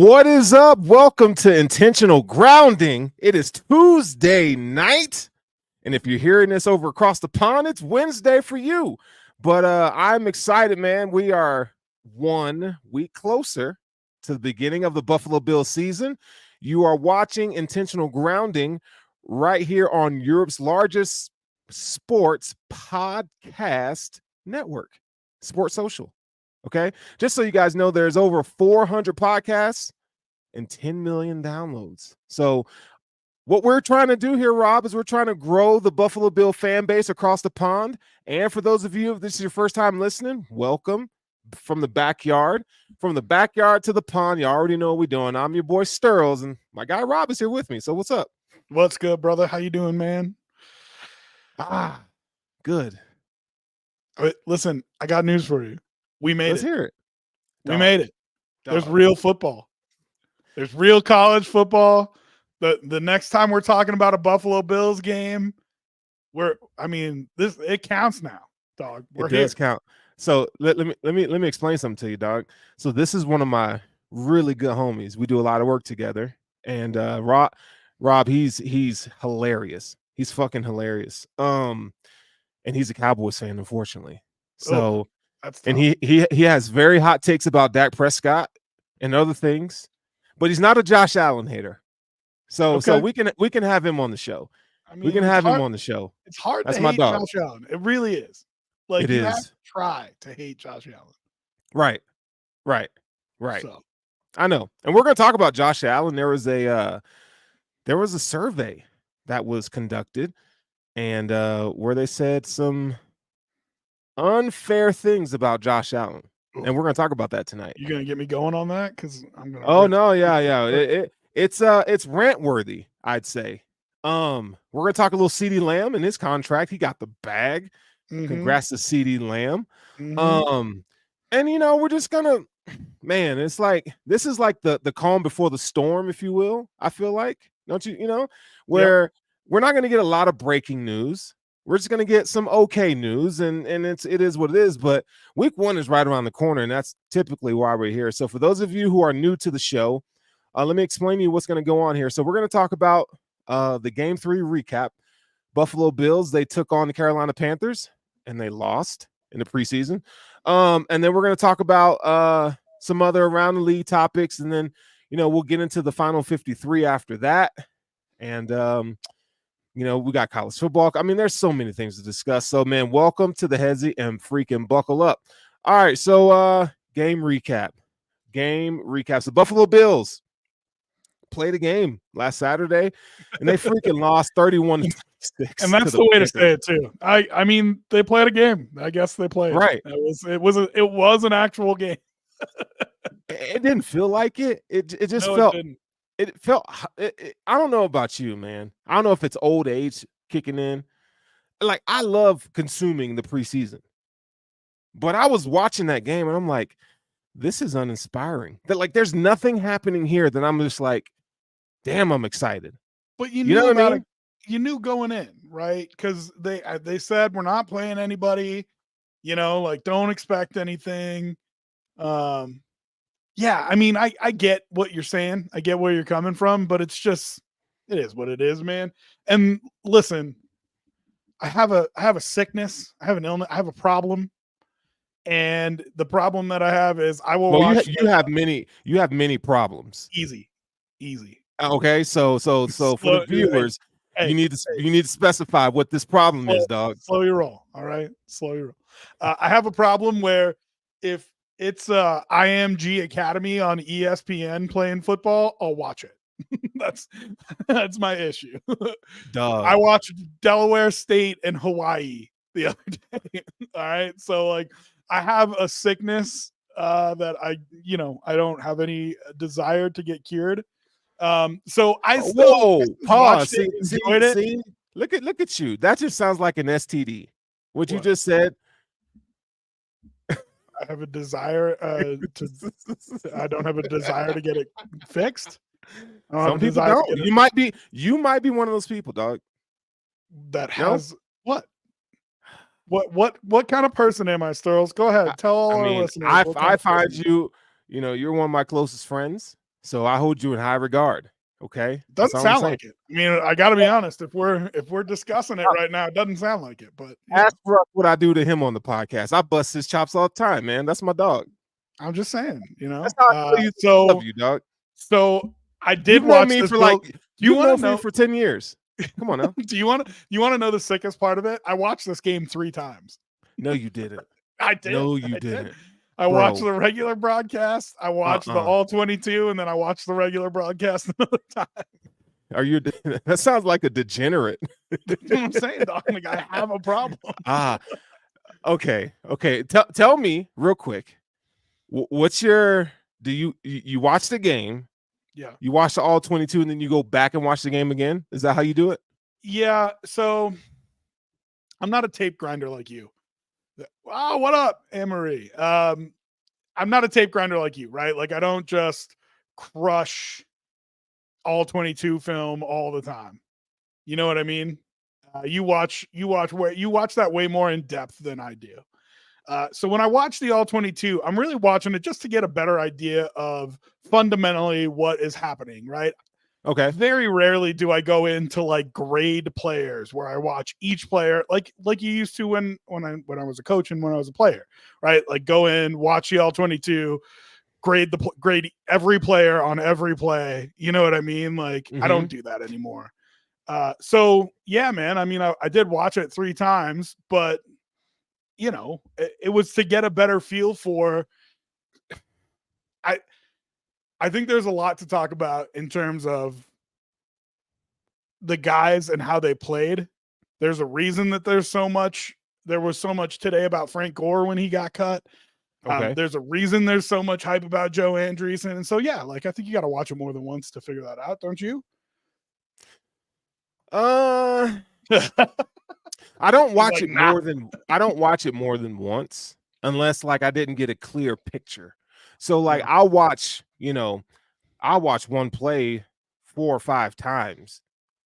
What is up? Welcome to Intentional Grounding. It is Tuesday night, and if you're hearing this over across the pond, it's Wednesday for you. But I'm excited, man. We are 1 week closer to the beginning of the Buffalo Bills season. You are watching Intentional Grounding right here on Europe's largest sports podcast network, Sports Social. Okay, just so you guys know, there's over 400 podcasts and 10 million downloads. So what we're trying to do here, Rob, is we're trying to grow the Buffalo Bill fan base across the pond. And for those of you, if this is your first time listening, welcome from the backyard. From the backyard to the pond, you already know what we're doing. I'm your boy Sterls, and my guy Rob is here with me. So what's up? What's good, brother? How you doing, man? Good. Listen, I got news for you. We made Let's it. hear it. We made it. There's Dog. real football. There's real college football. The next time we're talking about a Buffalo Bills game, it counts now, dog. We're It here. does count. So let me explain something to you, dog. So this is one of my really good homies. We do a lot of work together, and Rob, he's hilarious. He's fucking hilarious. And he's a Cowboys fan, unfortunately. So That's tough. and he has very hot takes about Dak Prescott and other things, but he's not a Josh Allen hater. So we can have him on the show. I mean, We can have him on the show. It's hard That's to my hate dog. Josh Allen. It really is. Like, It you is. have to try to hate Josh Allen. Right. So, I know. And we're going to talk about Josh Allen. There was a survey that was conducted, and where they said some unfair things about Josh Allen. And we're going to talk about that tonight. you gonna get me going on that? Because I'm gonna. Oh no, yeah. It's rant worthy, I'd say. We're going to talk a little CeeDee Lamb and his contract. He got the bag. Mhm. Congrats to CeeDee Lamb. Mhm. And we're just gonna, man, it's like this is like the calm before the storm, if you will. I feel like, don't you? Where we're not gonna get a lot of breaking news. We're just gonna get some okay news, and it is what it is. But week 1 is right around the corner, and that's typically why we're here. So for those of you who are new to the show, let me explain to you what's gonna go on here. So we're gonna talk about the Game 3 recap. Buffalo Bills, they took on the Carolina Panthers and they lost in the preseason. And then we're going to talk about some other around the league topics, and then we'll get into the final 53 after that. And we got college football. I mean, there's so many things to discuss. So man, welcome to the Hezzy and freaking buckle up. All right, so game recap. So Buffalo Bills played a game last Saturday, and they freaking lost 31-6. And that's the way to say it too. I mean, they played a game. I guess they played. Right. It was an actual game. It didn't feel like it. It just No, felt. it didn't. It felt. I don't know about you, man. I don't know if it's old age kicking in. Like, I love consuming the preseason, but I was watching that game and I'm like, this is uninspiring. That, like, there's nothing happening here that I'm just like, damn, I'm excited. But you know knew what I about mean? it. You knew going in, right? Because they said we're not playing anybody. Like, don't expect anything. Yeah, I mean, I get what you're saying. I get where you're coming from, but it is what it is, man. And listen, I have a sickness. I have an illness. I have a problem. And the problem that I have is I will watch. You have many problems. Easy. Okay, so for the viewers, you need to specify what this problem is, dog. Slow your roll. All right, slow your roll. I have a problem where if it's IMG Academy on ESPN playing football, I'll watch it. that's my issue. Dog. I watched Delaware State and Hawaii the other day. All right, so like I have a sickness that I don't have any desire to get cured. So I still pause. See, look at you. That just sounds like an STD. What you just said. I have a desire I don't have a desire to get it fixed. Some people don't. You might be one of those people, dog. That has what? What kind of person am I, Sterls? Go ahead. Tell all our listeners. I find you, you're one of my closest friends. So I hold you in high regard. Okay, that's Doesn't all I'm sound saying. like it. I mean, I got to be honest. If we're discussing it right now, it doesn't sound like it. But Ask Russ what I do to him on the podcast. I bust his chops all the time, man. That's my dog. I'm just saying, That's how I know you. I love you, dog. So I did You've known watch me this. for like. Do you You've want known to me know? for 10 years. Come on now. Do you want to know the sickest part of it? I watched this game 3 times. No, you didn't. I did. No, you I didn't. did. I watched the regular broadcast. I watched the all 22, and then I watched the regular broadcast another time. Are you? That sounds like a degenerate. That's what I'm saying, dog. Like, I have a problem. Okay. Tell me real quick. What's your? Do you watch the game? Yeah. You watch the all 22, and then you go back and watch the game again. Is that how you do it? Yeah. So I'm not a tape grinder like you. Oh, what up, Anne-Marie? I'm not a tape grinder like you, right? Like, I don't just crush all 22 film all the time. You know what I mean? You watch that way more in depth than I do. So when I watch the all 22, I'm really watching it just to get a better idea of fundamentally what is happening, right? Okay. Very rarely do I go into like grade players where I watch each player like you used to when I was a coach and when I was a player, right? Like go in, watch the all 22, grade every player on every play. You know what I mean? Like I don't do that anymore. So yeah, man. I mean, I did watch it 3 times, but you know, it was to get a better feel for. I think there's a lot to talk about in terms of the guys and how they played. There's a reason that there was so much today about Frank Gore when he got cut. Okay. There's a reason there's so much hype about Joe Andreessen. And so, yeah, like I think you got to watch it more than once to figure that out. Don't you? I don't watch I don't watch it more than once unless like I didn't get a clear picture. So like I'll watch one play 4 or 5 times,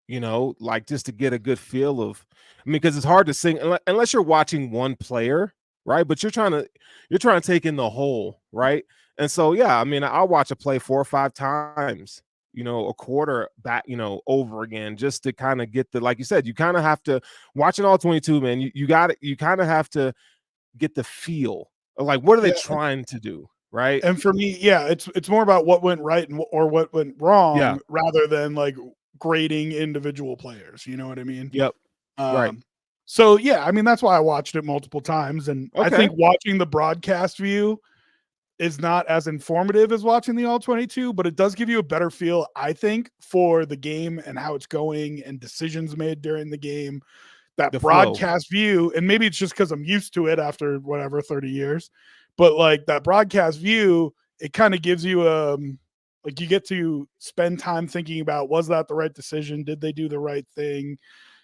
like just to get a good feel of, because it's hard to sing unless you're watching one player, right? But you're trying to take in the whole, right? And so, yeah, I mean, I'll watch a play 4 or 5 times, a quarter back, over again, just to kind of get like you said, you kind of have to watch it all 22, man. You kind of have to get the feel of like, what are they trying to do? Right. And for me, yeah, it's more about what went right or what went wrong rather than like grading individual players. You know what I mean? Yep. Right. So yeah, I mean, that's why I watched it multiple times. And I think watching the broadcast view is not as informative as watching the all 22, but it does give you a better feel, I think, for the game and how it's going and decisions made during the game. That the broadcast view, and maybe it's just because I'm used to it after whatever 30 years. But like that broadcast view, it kind of gives you like you get to spend time thinking about, was that the right decision? Did they do the right thing?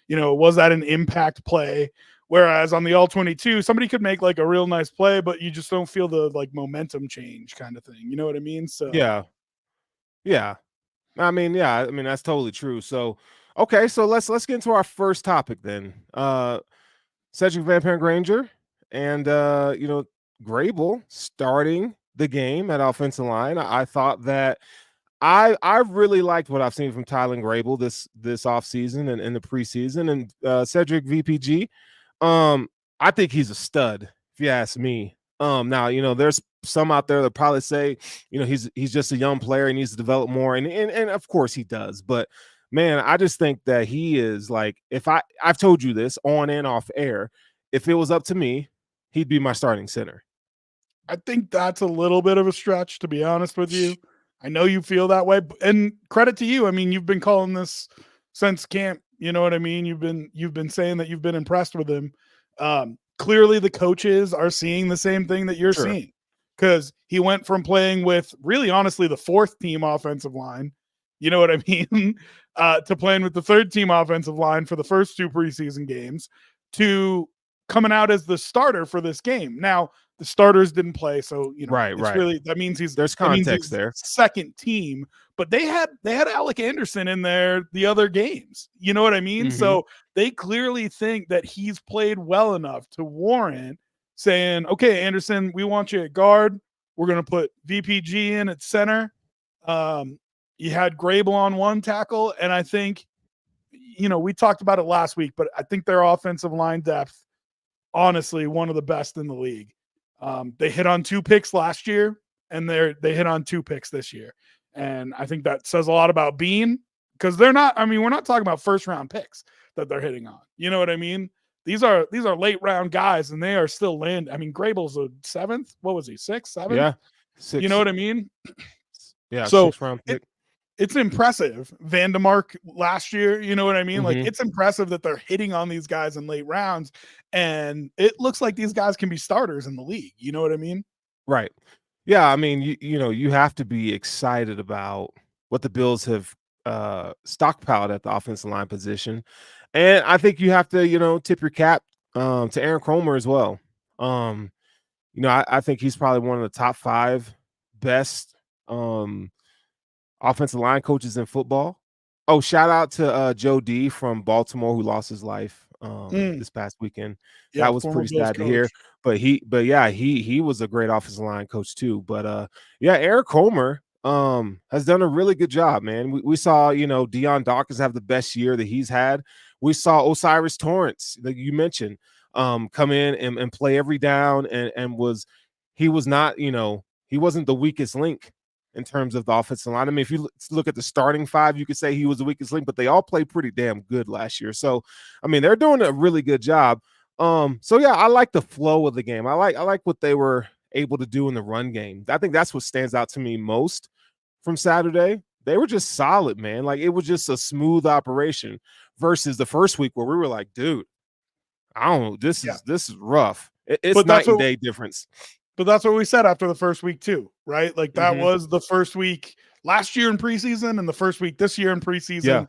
Was that an impact play? Whereas on the all 22, somebody could make like a real nice play, but you just don't feel the like momentum change kind of thing. You know what I mean? So yeah. I mean, that's totally true. So okay, so let's get into our first topic then. Cedric Van Granger and Grable starting the game at offensive line. I thought that I really liked what I've seen from Tylan Grable this offseason and in the preseason. And Cedric VPG, I think he's a stud, if you ask me. Now, there's some out there that probably say, he's just a young player, he needs to develop more. And of course he does. But man, I just think that he is like, I've told you this on and off air, if it was up to me, he'd be my starting center. I think that's a little bit of a stretch, to be honest with you. I know you feel that way, and credit to you. I mean, you've been calling this since camp. You know what I mean? You've been saying that you've been impressed with him. Clearly the coaches are seeing the same thing that you're seeing, because he went from playing with really honestly the 4th team offensive line, you know what I mean, to playing with the 3rd team offensive line for the first 2 preseason games, to coming out as the starter for this game. Now the starters didn't play, so really, that means there's context there. Second team, but they had Alec Anderson in there the other games. You know what I mean? Mm-hmm. So they clearly think that he's played well enough to warrant saying, okay, Anderson, we want you at guard. We're going to put VPG in at center. You had Grable on one tackle, and I think, we talked about it last week, but I think their offensive line depth, honestly, one of the best in the league. They hit on 2 picks last year, and they hit on 2 picks this year. And I think that says a lot about Bean, because we're not talking about first round picks that they're hitting on. You know what I mean? These are late round guys, and they are still landing. I mean, Grable's a 7th. What was he? 6th, 7th? Yeah. 6. You know what I mean? Yeah. So 6th round pick. It's impressive. Vandemark last year, you know what I mean? Mm-hmm. Like, it's impressive that they're hitting on these guys in late rounds, and it looks like these guys can be starters in the league. You know what I mean? Right. Yeah. I mean, you have to be excited about what the Bills have stockpiled at the offensive line position. And I think you have to, tip your cap to Aaron Cromer as well. I think he's probably one of the top 5 best offensive line coaches in football. Oh, shout out to Joe D from Baltimore, who lost his life this past weekend. Yeah, that was pretty sad to hear. But he was a great offensive line coach too. But Aaron Cromer has done a really good job, man. We saw, Deion Dawkins have the best year that he's had. We saw Osiris Torrance, that you mentioned, come in and play every down, and he was not, he wasn't the weakest link in terms of the offensive line. I mean, if you look at the starting 5, you could say he was the weakest link, but they all played pretty damn good last year. So, I mean, they're doing a really good job. I like the flow of the game. I like what they were able to do in the run game. I think that's what stands out to me most from Saturday. They were just solid, man. Like, it was just a smooth operation versus the first week where we were like, dude, I don't know, this is rough. It's night and day difference. But that's what we said after the first week too, right? Like, that was the first week last year in preseason and the first week this year in preseason. Yeah.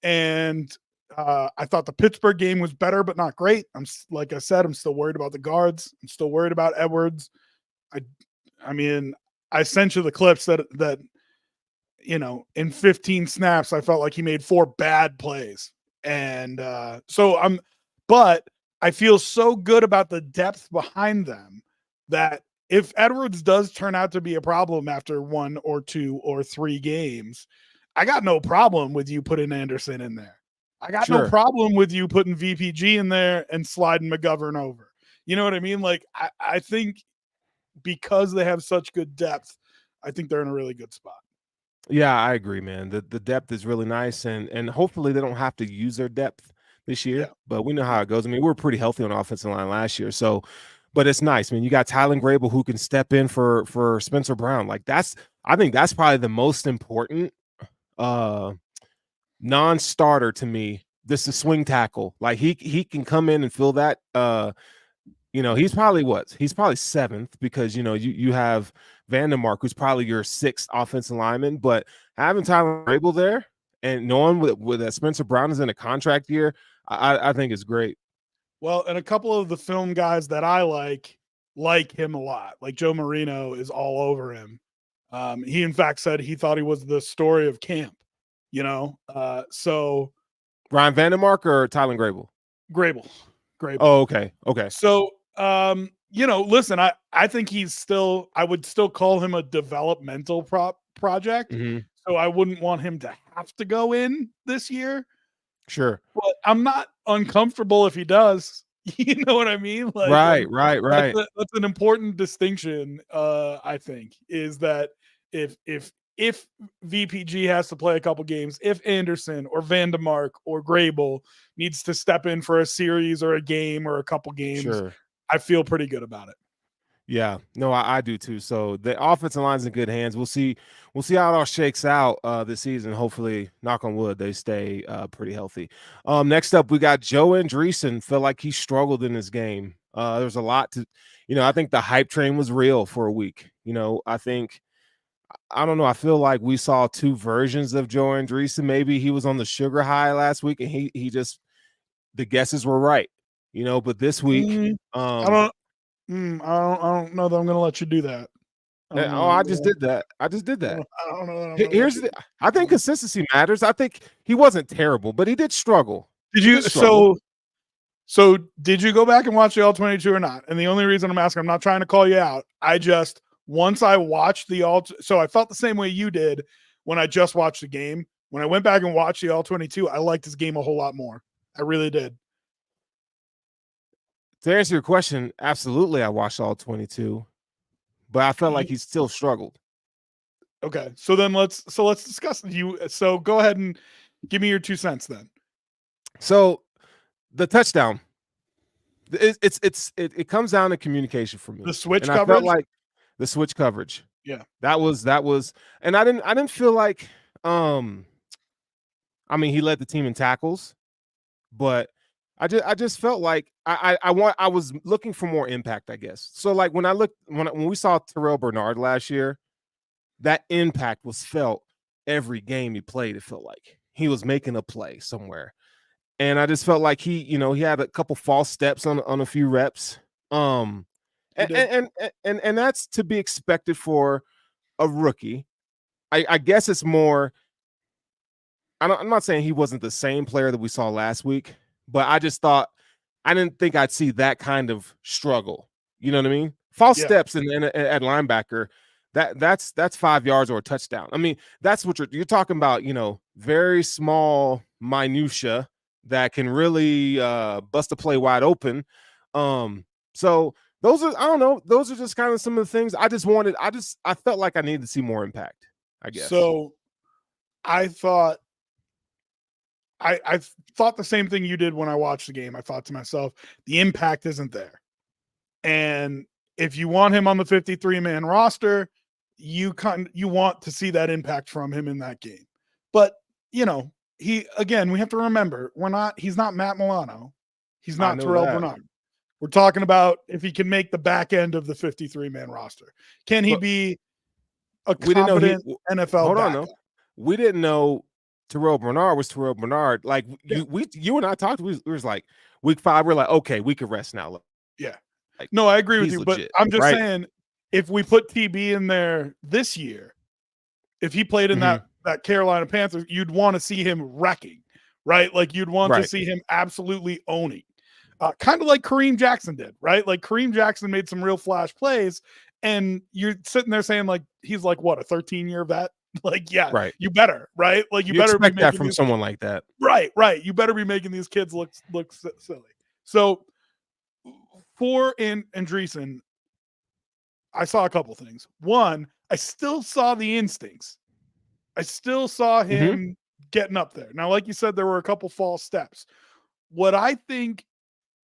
And I thought the Pittsburgh game was better, but not great. Like I said, I'm still worried about the guards. I'm still worried about Edwards. I mean, I sent you the clips that in 15 snaps, I felt like he made 4 bad plays. And but I feel so good about the depth behind them that if Edwards does turn out to be a problem after 1 or 2 or 3 games, I got no problem with you putting Anderson in there. I got no problem with you putting VPG in there and sliding McGovern over. You know what I mean? Like, I think because they have such good depth, I think they're in a really good spot. Yeah, I agree, man. The depth is really nice, and hopefully they don't have to use their depth this year, but we know how it goes. I mean, we were pretty healthy on the offensive line last year, so but it's nice. I mean, you got Tylen Grable who can step in for Spencer Brown. Like, I think that's probably the most important non-starter to me. This is swing tackle. Like, he can come in and fill that. He's probably 7th because you have Vandemark, who's probably your 6th offensive lineman. But having Tylen Grable there and knowing with that Spencer Brown is in a contract year, I think is great. Well, and a couple of the film guys that I like him a lot. Like, Joe Marino is all over him. He in fact said he thought he was the story of camp. So Ryan Vandemark or Tylen Grable? Grable. Oh, okay. So, listen, I think I would still call him a developmental project. Mm-hmm. So I wouldn't want him to have to go in this year. Sure. But I'm not uncomfortable if he does. You know what I mean? Like, right. That's an important distinction. I think is that if VPG has to play a couple games, if Anderson or Vandemark or Grable needs to step in for a series or a game or a couple games, I feel pretty good about it. Yeah, no, I do too. So the offensive line's in good hands. We'll see how it all shakes out this season. Hopefully, knock on wood, they stay pretty healthy. Next up, we got Joe Andreessen. Felt like he struggled in this game. There's a lot to, I think the hype train was real for a week. I don't know. I feel like we saw 2 versions of Joe Andreessen. Maybe he was on the sugar high last week, and he just the guesses were right. But this week, I don't know that I'm going to let you do that. I just did that. I don't know. I think consistency matters. I think he wasn't terrible, but he did struggle. Did you? So did you go back and watch the All-22 or not? And the only reason I'm asking, I'm not trying to call you out. I just once I watched so I felt the same way you did when I just watched the game. When I went back and watched the All-22, I liked his game a whole lot more. I really did. To answer your question, absolutely, I watched all 22, but I felt like he still struggled. Okay, so then let's discuss you. So go ahead and give me your 2 cents then. So the touchdown, it comes down to communication for me. The switch and coverage. I felt like the switch coverage. Yeah, that was, and I didn't feel like, I mean, he led the team in tackles, but I just felt like I was looking for more impact, I guess. So like when we saw Terrell Bernard last year, that impact was felt every game he played. It felt like he was making a play somewhere. And I just felt like he had a couple false steps on a few reps. And that's to be expected for a rookie. I guess it's more, I'm not saying he wasn't the same player that we saw last week, but I just thought, I didn't think I'd see that kind of struggle. You know what I mean? False steps at linebacker, that's 5 yards or a touchdown. I mean, that's what you're talking about, very small minutia that can really bust a play wide open. So those are, I don't know, those are just kind of some of the things I felt like I needed to see more impact, I guess. So I thought the same thing you did when I watched the game. I thought to myself, the impact isn't there. And if you want him on the 53-man roster, you want to see that impact from him in that game. But, we have to remember, he's not Matt Milano. He's not Terrell Bernard. We're talking about if he can make the back end of the 53-man roster. Can he be a competent NFL Hold backup? on, though. We didn't know Terrell Bernard was Terrell Bernard. Like you and I talked, we was like week 5, we're like, okay, we can rest now. Yeah. Like, no, I agree with you, legit, but I'm just saying, if we put TB in there this year, if he played in that Carolina Panthers, you'd want to see him wrecking, right? Like you'd want to see him absolutely owning. Kind of like Kareem Jackson did, right? Like Kareem Jackson made some real flash plays, and you're sitting there saying, like, he's like, what, a 13-year vet? Like, yeah, you better, right? Like, you better expect that from someone like that. Right. You better be making these kids look silly. So for Andreessen, I saw a couple things. One, I still saw the instincts. I still saw him getting up there. Now, like you said, there were a couple false steps. What I think,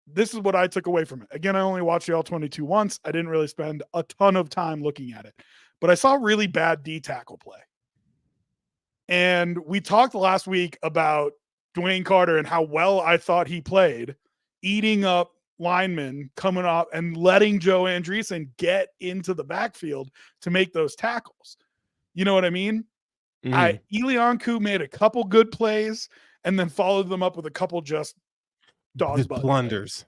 this is what I took away from it. Again, I only watched the All-22 once. I didn't really spend a ton of time looking at it. But I saw really bad D-tackle play. And we talked last week about Dwayne Carter and how well I thought he played, eating up linemen coming up and letting Joe Andreessen get into the backfield to make those tackles. You know what I mean? Elianku made a couple good plays and then followed them up with a couple just blunders.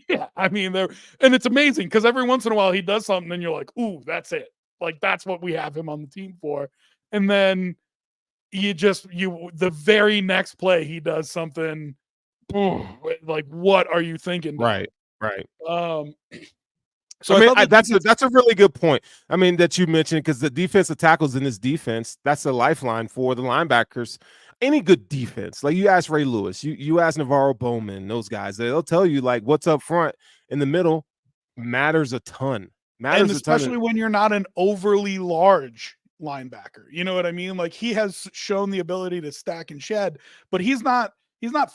Yeah, I mean, and it's amazing because every once in a while he does something and you're like, ooh, that's it. Like, that's what we have him on the team for. And then the very next play he does something like, what are you thinking? Right. So I mean, that's a really good point. I mean, that you mentioned, because the defensive tackles in this defense, that's a lifeline for the linebackers. Any good defense, like you ask Ray Lewis, you ask Navarro Bowman, those guys, they'll tell you like what's up front in the middle matters a ton. And especially when you're not an overly large linebacker. You know what I mean? Like, he has shown the ability to stack and shed, but he's not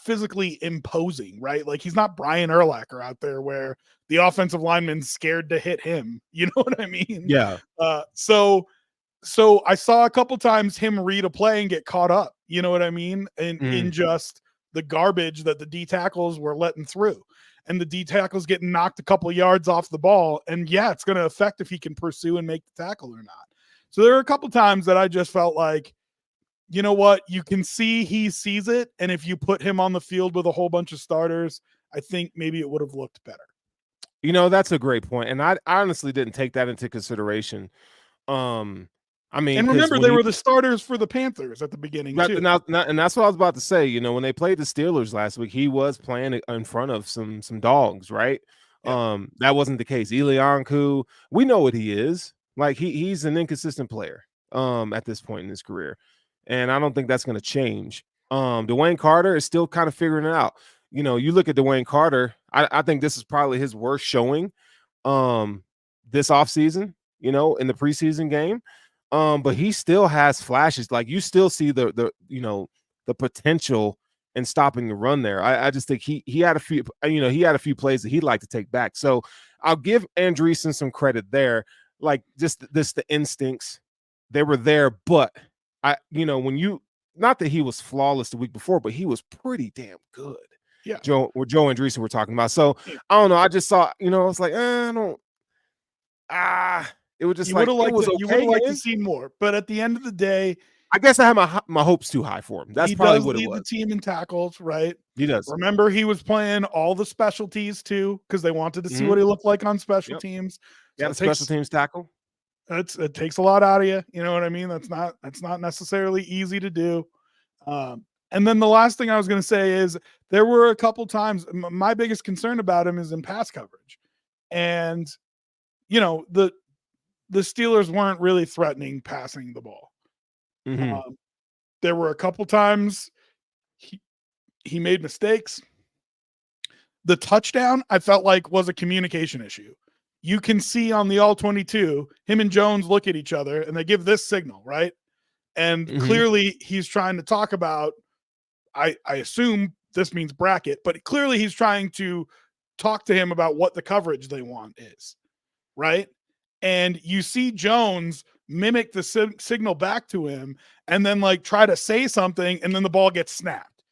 physically imposing, right? Like, he's not Brian Urlacher out there where the offensive lineman's scared to hit him. You know what I mean? Yeah. So I saw a couple times him read a play and get caught up. You know what I mean? And in just the garbage that the D tackles were letting through. And the D tackles getting knocked a couple of yards off the ball. And yeah, it's going to affect if he can pursue and make the tackle or not. So there are a couple times that I just felt like, you know what? You can see he sees it. And if you put him on the field with a whole bunch of starters, I think maybe it would have looked better. You know, that's a great point. And I honestly didn't take that into consideration. I mean, and remember, they were the starters for the Panthers at the beginning, too. And that's what I was about to say. You know, when they played the Steelers last week, he was playing in front of some dogs, right? Yeah. That wasn't the case. Elianku, we know what he is. Like he's an inconsistent player at this point in his career. And I don't think that's going to change. Dwayne Carter is still kind of figuring it out. You know, you look at Dwayne Carter, I think this is probably his worst showing this offseason, you know, in the preseason game. But he still has flashes. Like you still see the you know, the potential in stopping the run there. I just think he had a few, you know, he had a few plays that he'd like to take back. So I'll give Andreessen some credit there. Like just the instincts, they were there, but you know, when you, not that he was flawless the week before, but he was pretty damn good. Yeah. Joe Andreessen we're talking about. So Yeah. I don't know. I just saw, you know, it's like, I don't it was just You like would have it liked was to, you would okay, have liked to man. see more, but at the end of the day, I guess I had my hopes too high for him. That's he probably does what it lead was. the team in tackles, right? He does. Remember, he was playing all the specialties too because they wanted to see Mhm. what he looked like on special Yep. teams. Yeah, So the special teams tackle. it takes a lot out of you. You know what I mean? That's not necessarily easy to do. And then the last thing I was going to say is there were a couple times my biggest concern about him is in pass coverage, and you know the Steelers weren't really threatening passing the ball. Mhm. There were a couple times he made mistakes. The touchdown I felt like was a communication issue. You can see on the all 22, him and Jones look at each other and they give this signal, right? And Mhm. clearly he's trying to talk about, I assume this means bracket, but clearly he's trying to talk to him about what the coverage they want is, right? And you see Jones mimic the signal back to him and then like try to say something and then the ball gets snapped.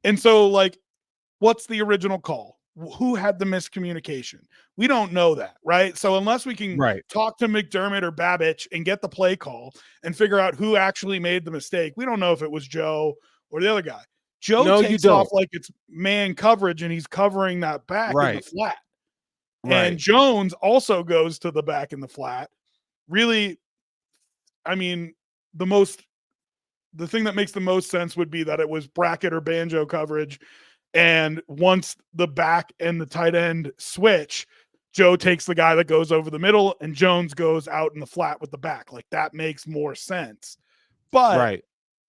And so like, what's the original call? Who had the miscommunication? We don't know that, right? So unless we can Right. talk to McDermott or Babich and get the play call and figure out who actually made the mistake, we don't know if it was Joe or the other guy. Joe No, you takes off don't. like it's man coverage and he's covering that back in the Right. flat. And Right. Jones also goes to the back in the flat. Really, I mean, the thing that makes the most sense would be that it was bracket or banjo coverage. And once the back and the tight end switch, Joe takes the guy that goes over the middle and Jones goes out in the flat with the back. Like that makes more sense. But Right.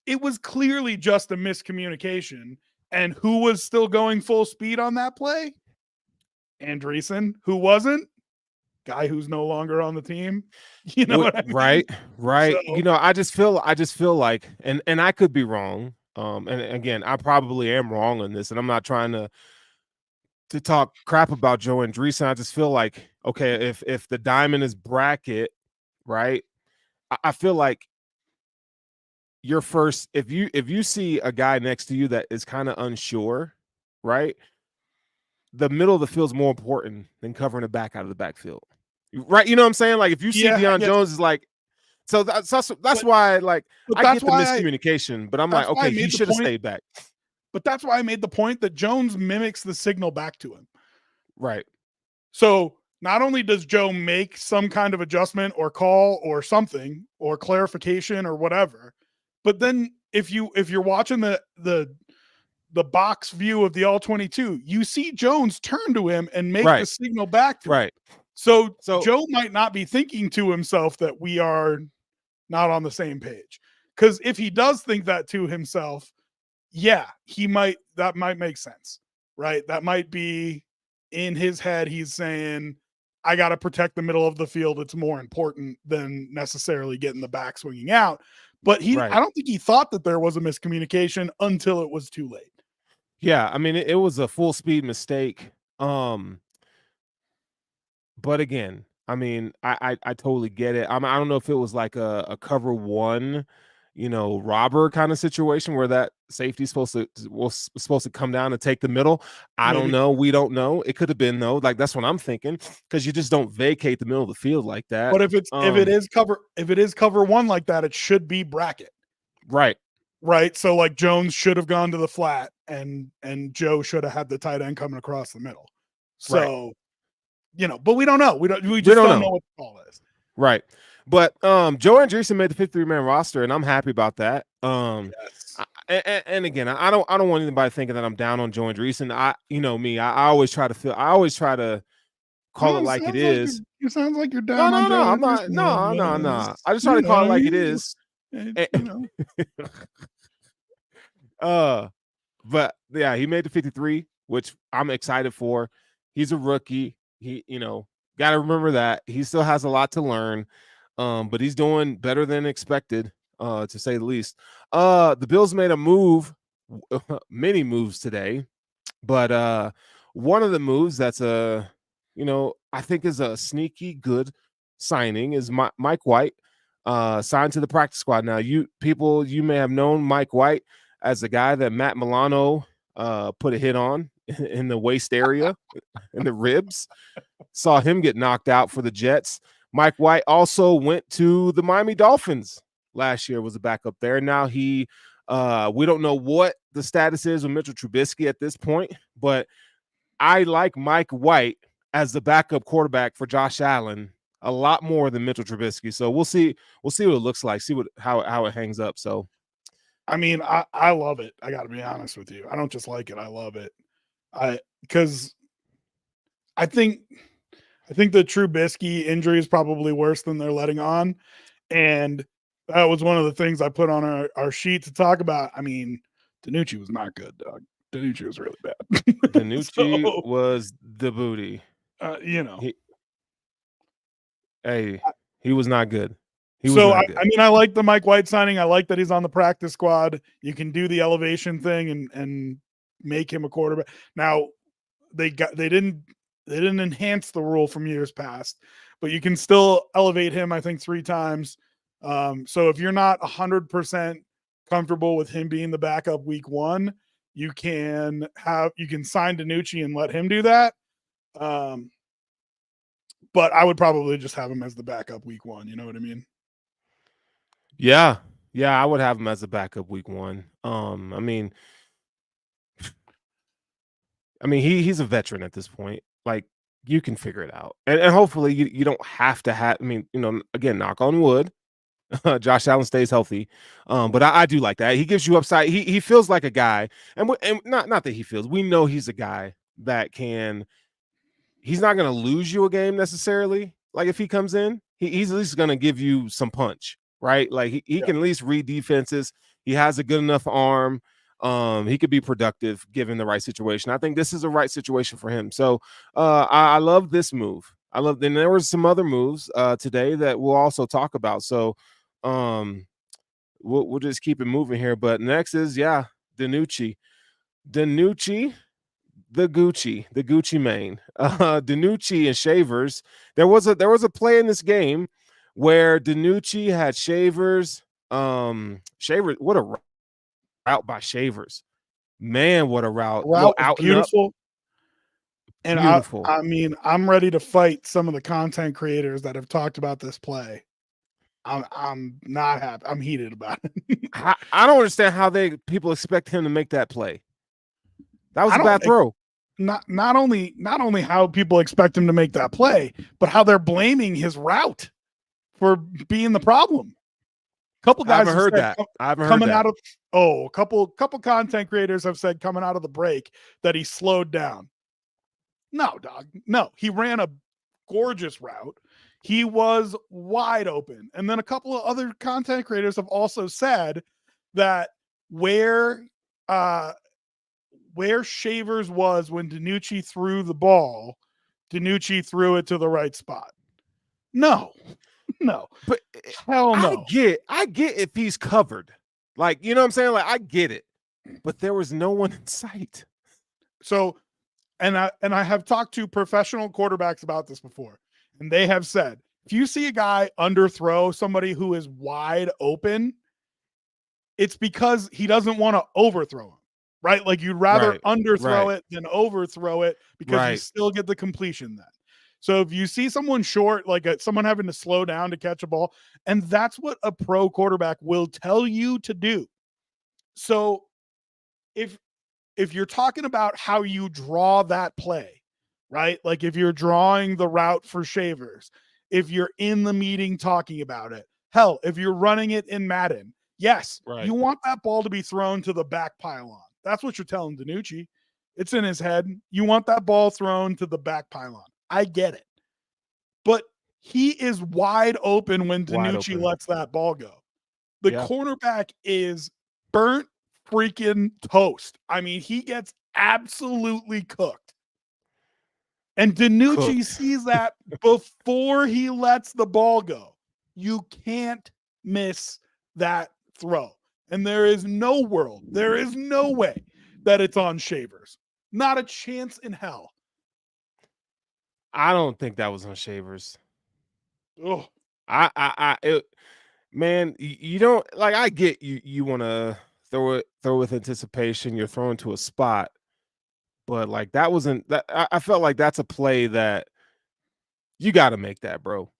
it was clearly just a miscommunication. And who was still going full speed on that play? Andreessen. Who wasn't? Guy who's no longer on the team. You know what I mean? Right. Right. So, You know, I just feel like, and I could be wrong. And again, I probably am wrong on this, and I'm not trying to talk crap about Joe Andreessen. I just feel like, okay, if the diamond is bracket, right? I feel like your first, if you see a guy next to you that is kind of unsure, right? The middle of the field is more important than covering the back out of the backfield. Right? You know what I'm saying? Like if you see yeah, Deion Jones is like, so that's why like but I that's get the why miscommunication, but I'm like, that's why I okay, he made the should have point. stayed back. But that's why I made the point that Jones mimics the signal back to him. Right. So not only does Joe make some kind of adjustment or call or something or clarification or whatever, but then if you're watching the box view of the all 22, you see Jones turn to him and make the Right. signal back to him. Right. So So Joe might not be thinking to himself that we are not on the same page. Because if he does think that to himself, yeah, that might make sense, right? That might be in his head. He's saying, I got to protect the middle of the field. It's more important than necessarily getting the back swinging out. But right. I don't think he thought that there was a miscommunication until it was too late. Yeah, I mean it was a full speed mistake. But again, I mean, I totally get it. I don't know if it was like a cover one, you know, robber kind of situation where that safety was supposed to come down and take the middle. I don't Maybe. know. We don't know. It could have been though. Like that's what I'm thinking, because you just don't vacate the middle of the field like that. But if it is cover one like that, it should be bracket. Right. Right. So like Jones should have gone to the flat and Joe should have had the tight end coming across the middle. So Right. you know, but we don't know. We just don't know what the call is. Right. But Joe Andreessen made the 53-man roster, and I'm happy about that. Yes. And again, I don't want anybody thinking that I'm down on Joe Andreessen. You know me, I always try to call it like it is. It sounds like you're No, down on no, no. Joe I'm not. Anderson. No. I just try to call it like it is. Uh, but yeah, he made the 53, which I'm excited for. He's a rookie. He, got to remember that he still has a lot to learn. But he's doing better than expected, to say the least. The Bills made a move, many moves today, but one of the moves that's I think is a sneaky good signing is Mike White, signed to the practice squad. Now, you may have known Mike White as the guy that Matt Milano put a hit on in the waist area, in the ribs. Saw him get knocked out for the Jets. Mike White also went to the Miami Dolphins last year, was a backup there. Now we don't know what the status is with Mitchell Trubisky at this point, but I like Mike White as the backup quarterback for Josh Allen a lot more than Mitchell Trubisky. So we'll see what it looks like, see how it hangs up. So I mean, I love it. I got to be honest with you. I don't just like it. I love it. Because I think the Trubisky injury is probably worse than they're letting on. And that was one of the things I put on our sheet to talk about. I mean, DiNucci was not good, dog. DiNucci was really bad. DiNucci was the booty. He was not good. I mean, I like the Mike White signing. I like that he's on the practice squad. You can do the elevation thing and make him a quarterback. Now, they didn't enhance the rule from years past, but you can still elevate him, I think, 3 times. So if you're not 100% comfortable with him being the backup week 1, you can sign DiNucci and let him do that. But I would probably just have him as the backup week 1. You know what I mean? Yeah, I would have him as a backup week 1. I mean, he's a veteran at this point. Like, you can figure it out, and hopefully you don't have to have. I mean, again, knock on wood, Josh Allen stays healthy. But I do like that. He gives you upside. He feels like a guy, and not that he feels. We know he's a guy that can. He's not going to lose you a game necessarily. Like, if he comes in, he's at least going to give you some punch, right? Like, he can at least read defenses. He has a good enough arm. He could be productive given the right situation. I think this is the right situation for him. So I love this move. And there were some other moves today that we'll also talk about. So we'll just keep it moving here. But next is DiNucci, the Gucci Mane, DiNucci and Shavers. There was a play in this game where DiNucci had Shavers. Shavers, what a route by Shavers, man! What a route! Out beautiful. And beautiful. I mean, I'm ready to fight some of the content creators that have talked about this play. I'm not happy. I'm heated about it. I don't understand how people expect him to make that play. That was a bad throw. Not only how people expect him to make that play, but how they're blaming his route for being the problem. A couple guys I haven't heard that. A couple content creators have said coming out of the break that he slowed down. No, dog. No, he ran a gorgeous route. He was wide open. And then a couple of other content creators have also said that where Shavers was when DiNucci threw the ball, DiNucci threw it to the right spot. No, but hell no. I get if he's covered. Like, you know what I'm saying? Like, I get it, but there was no one in sight. So, and I have talked to professional quarterbacks about this before, and they have said, if you see a guy underthrow somebody who is wide open, it's because he doesn't want to overthrow him, right? Like, you'd rather underthrow it than overthrow it because you still get the completion then. So if you see someone short, like someone having to slow down to catch a ball, and that's what a pro quarterback will tell you to do. So if you're talking about how you draw that play, right? Like, if you're drawing the route for Shavers, if you're in the meeting talking about it, hell, if you're running it in Madden, yes, you want that ball to be thrown to the back pylon. That's what you're telling DiNucci. It's in his head. You want that ball thrown to the back pylon. I get it. But he is wide open when Wide DiNucci open. lets that ball go. The Yeah. cornerback is burnt freaking toast. I mean, he gets absolutely cooked. And DiNucci Cooked. sees that before he lets the ball go. You can't miss that throw. And there is no world, there is no way that it's on Shavers. Not a chance in hell. I don't think that was on Shavers. Ugh. Man, you don't like. I get you. You want to throw with anticipation. You're throwing to a spot, but like that wasn't that. I felt like that's a play that you got to make that, bro.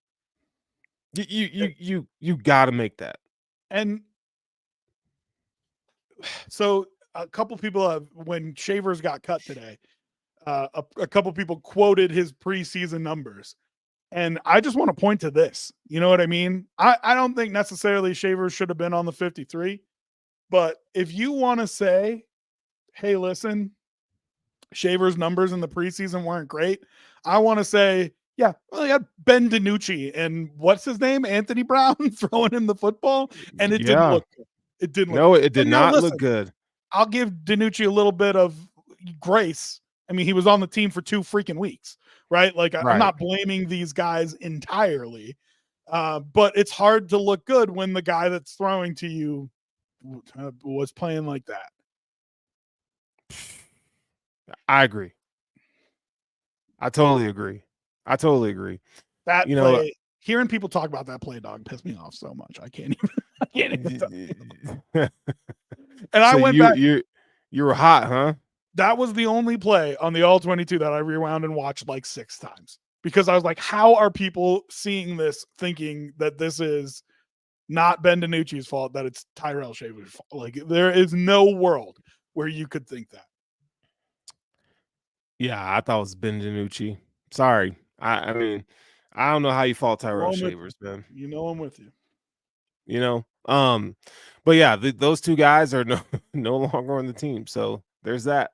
You got to make that. And so a couple people have, when Shavers got cut today, a couple people quoted his preseason numbers. And I just want to point to this. You know what I mean? I don't think necessarily Shavers should have been on the 53. But if you want to say, hey, listen, Shavers' numbers in the preseason weren't great, I want to say, yeah, well, you had Ben DiNucci and what's his name? Anthony Brown throwing him the football. And it didn't Yeah. look good. It didn't look No, good. it did But now, not listen, look good. I'll give DiNucci a little bit of grace. I mean, he was on the team for 2 freaking weeks, right? Like, I'm Right. not blaming these guys entirely, but it's hard to look good when the guy that's throwing to you was playing like that. I agree. I totally agree. That You know, play, hearing people talk about that play, dog, pissed me off so much. I can't even. And I so went back. you were hot, huh? That was the only play on the all 22 that I rewound and watched like 6 times, because I was like, how are people seeing this thinking that this is not Ben DiNucci's fault, that it's Tyrell Shavers' fault? Like, there is no world where you could think that. Yeah, I thought it was Ben DiNucci. Sorry. I mean, I don't know how you fault Tyrell Shavers, man. You know I'm with you. You know? But yeah, those two guys are no longer on the team. So there's that.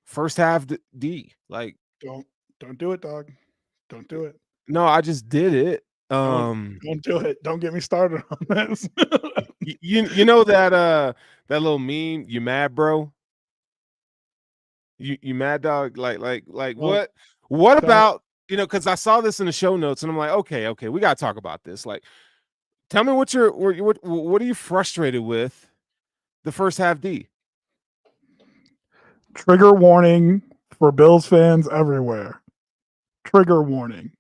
First half D. Like, Don't do it, dog. Don't do it. no, I just did it. Don't do it. Don't get me started on this. you know that little meme, you mad, bro? You mad, dog? Like Well, what about, because I saw this in the show notes and I'm like, okay, we gotta talk about this. Like, tell me what are you frustrated with the first half D? Trigger warning for Bills fans everywhere. Trigger warning.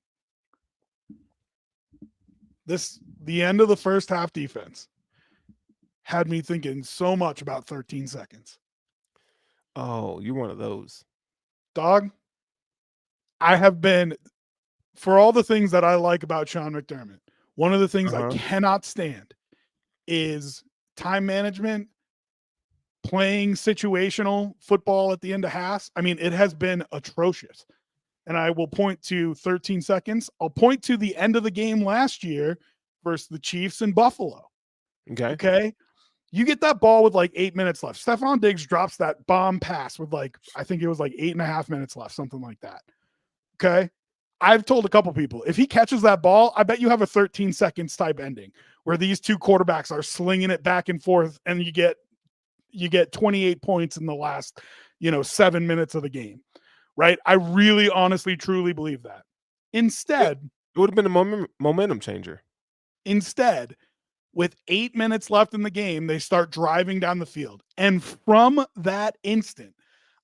The end of the first half defense had me thinking so much about 13 seconds. Oh, you're one of those. Dog, I have been, for all the things that I like about Sean McDermott, one of the things I cannot stand is time management, playing situational football at the end of halves. I mean, it has been atrocious. And I will point to 13 seconds. I'll point to the end of the game last year versus the Chiefs in Buffalo. Okay. You get that ball with like 8 minutes left. Stephon Diggs drops that bomb pass with I think it was like 8.5 minutes left, something like that. Okay. I've told a couple people, if he catches that ball, I bet you have a 13 seconds type ending where these two quarterbacks are slinging it back and forth, and you get 28 points in the last, 7 minutes of the game. Right? I really, honestly, truly believe that. Instead, it would have been a momentum changer. Instead, with 8 minutes left in the game, they start driving down the field. And from that instant,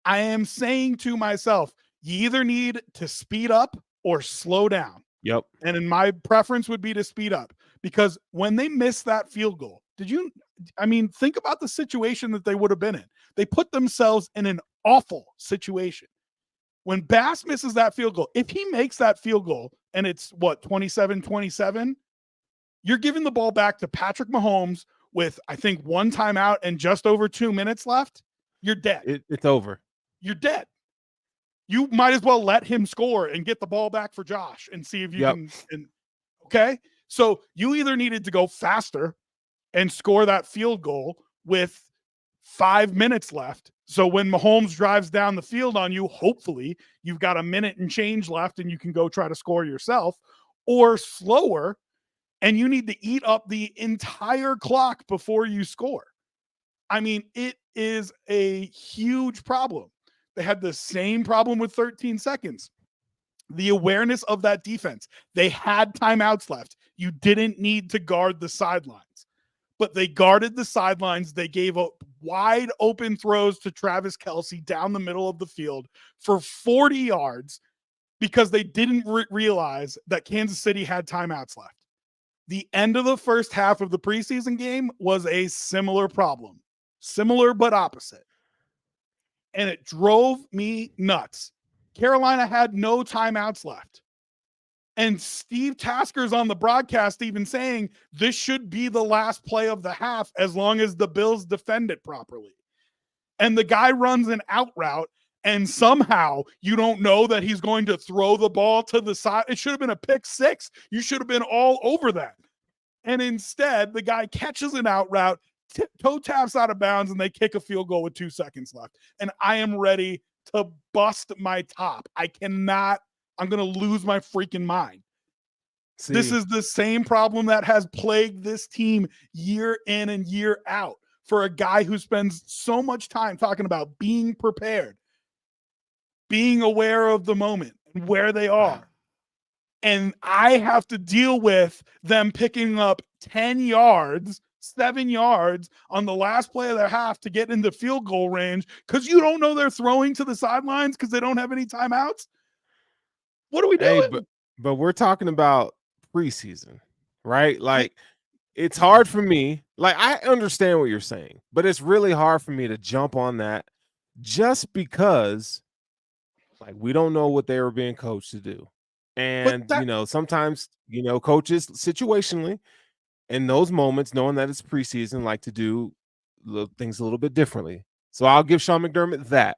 I am saying to myself, you either need to speed up or slow down. Yep. And in my preference would be to speed up, because when they missed that field goal, think about the situation that they would have been in. They put themselves in an awful situation. When Bass misses that field goal, if he makes that field goal and it's 27-27, you're giving the ball back to Patrick Mahomes with, I think, 1 timeout and just over 2 minutes left. You're dead. It's over. You're dead. You might as well let him score and get the ball back for Josh and see if you can. Okay. So you either needed to go faster and score that field goal with 5 minutes left. So when Mahomes drives down the field on you, hopefully you've got a minute and change left and you can go try to score yourself, or slower, and you need to eat up the entire clock before you score. I mean, it is a huge problem. They had the same problem with 13 seconds. The awareness of that defense. They had timeouts left. You didn't need to guard the sidelines, but they guarded the sidelines. They gave up wide open throws to Travis Kelce down the middle of the field for 40 yards because they didn't realize that Kansas City had timeouts left. The end of the first half of the preseason game was a similar problem. Similar but opposite. And it drove me nuts. Carolina had no timeouts left. And Steve Tasker's on the broadcast even saying this should be the last play of the half as long as the Bills defend it properly. And the guy runs an out route, and somehow you don't know that he's going to throw the ball to the side. It should have been a pick six. You should have been all over that. And instead, the guy catches an out route, toe taps out of bounds, and they kick a field goal with 2 seconds left. And I am ready to bust my top. I'm going to lose my freaking mind. See, this is the same problem that has plagued this team year in and year out for a guy who spends so much time talking about being prepared, being aware of the moment and where they are. And I have to deal with them picking up 10 yards, 7 yards on the last play of their half to get into field goal range because you don't know they're throwing to the sidelines because they don't have any timeouts. What are we doing? Hey, but we're talking about preseason, right? Like, it's hard for me. Like, I understand what you're saying, but it's really hard for me to jump on that just because, like, we don't know what they were being coached to do. And, sometimes, coaches situationally in those moments, knowing that it's preseason, like to do things a little bit differently. So I'll give Sean McDermott that.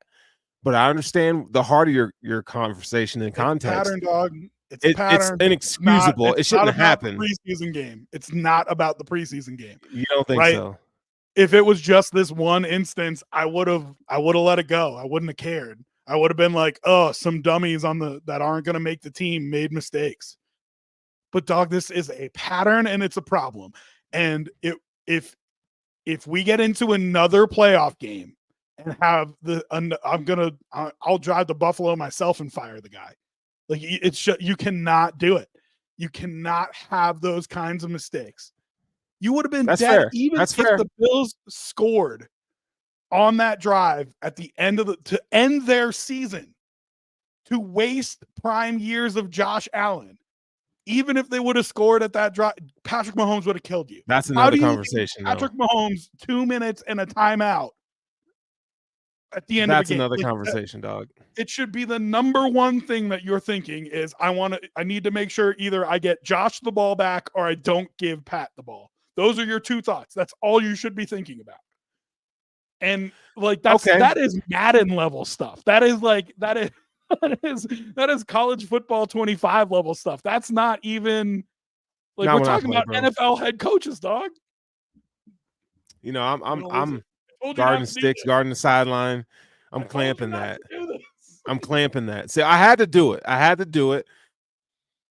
But I understand the heart of your conversation and context. Pattern, dog. It's a pattern. It's inexcusable. It shouldn't happen. Preseason game. It's not about the preseason game. You don't think so? If it was just this one instance, I would have let it go. I wouldn't have cared. I would have been like, oh, some dummies that aren't going to make the team made mistakes. But dog, this is a pattern and it's a problem. And if we get into another playoff game and have I'll drive to Buffalo myself and fire the guy. Like, you cannot do it. You cannot have those kinds of mistakes. You would have been dead fair. Even if the Bills scored on that drive at the end to end their season, to waste prime years of Josh Allen. Even if they would have scored at that drive, Patrick Mahomes would have killed you. That's another conversation. Patrick Mahomes, 2 minutes and a timeout at the end of the game. That's another conversation, dog. It should be the number one thing that you're thinking is I need to make sure either I get Josh the ball back or I don't give Pat the ball. Those are your two thoughts. That's all you should be thinking about. And like that is Madden level stuff. That is college football 25 level stuff. That's not even like we're talking about NFL head coaches, dog. I'm guarding sticks, guarding the sideline. I'm clamping that. I'm clamping that. See, I had to do it. I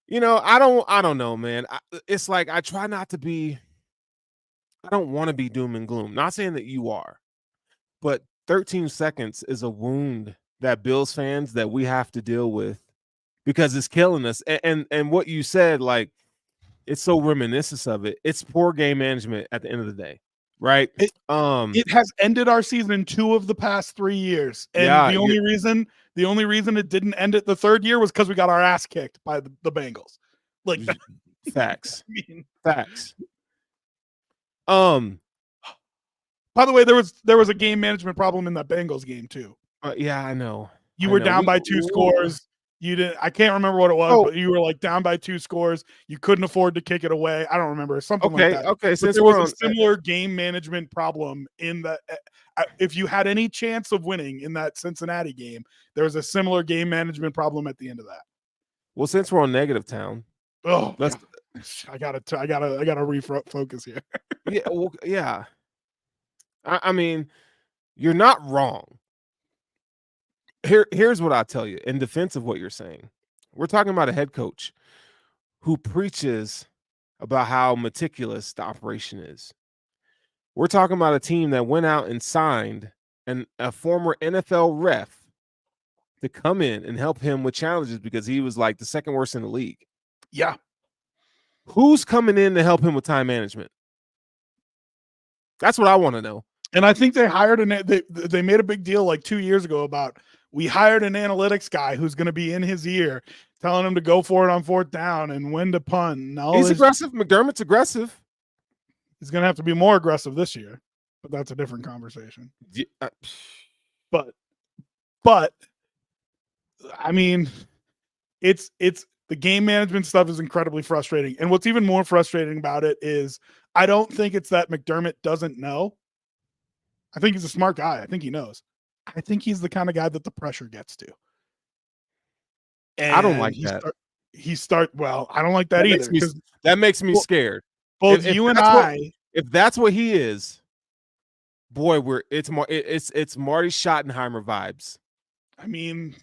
don't know, man. It's like I try not to be. I don't want to be doom and gloom. Not saying that you are, but 13 seconds is a wound that Bills fans that we have to deal with because it's killing us. And what you said, like, it's so reminiscent of it. It's poor game management at the end of the day, right? It has ended our season in 2 of the past 3 years, and the only reason it didn't end it the third year was because we got our ass kicked by the Bengals. Like, facts, facts. By the way, there was a game management problem in that Bengals game too. Yeah, I know. You were down by 2 scores. You didn't. I can't remember what it was, but you were like down by 2 scores. You couldn't afford to kick it away. I don't remember, something like that. Okay. Since there was a similar game management problem in that, if you had any chance of winning in that Cincinnati game, there was a similar game management problem at the end of that. Well, since we're on negative town, I gotta refocus here. Yeah. Well, yeah. I mean, you're not wrong. Here's what I tell you in defense of what you're saying. We're talking about a head coach who preaches about how meticulous the operation is. We're talking about a team that went out and signed a former NFL ref to come in and help him with challenges because he was like the second worst in the league. Yeah. Who's coming in to help him with time management? That's what I want to know. And I think they hired they made a big deal like 2 years ago about we hired an analytics guy who's going to be in his ear telling him to go for it on fourth down and when to punt. He's aggressive. McDermott's aggressive. He's going to have to be more aggressive this year, but that's a different conversation. Yeah. But I mean, it's the game management stuff is incredibly frustrating. And what's even more frustrating about it is I don't think it's that McDermott doesn't know. I think he's a smart guy. I think he knows. I think he's the kind of guy that the pressure gets to. And I don't like that. Well, I don't like that either. That makes me scared. Both if you and I. If that's what he is, boy, it's Marty Schottenheimer vibes. I mean,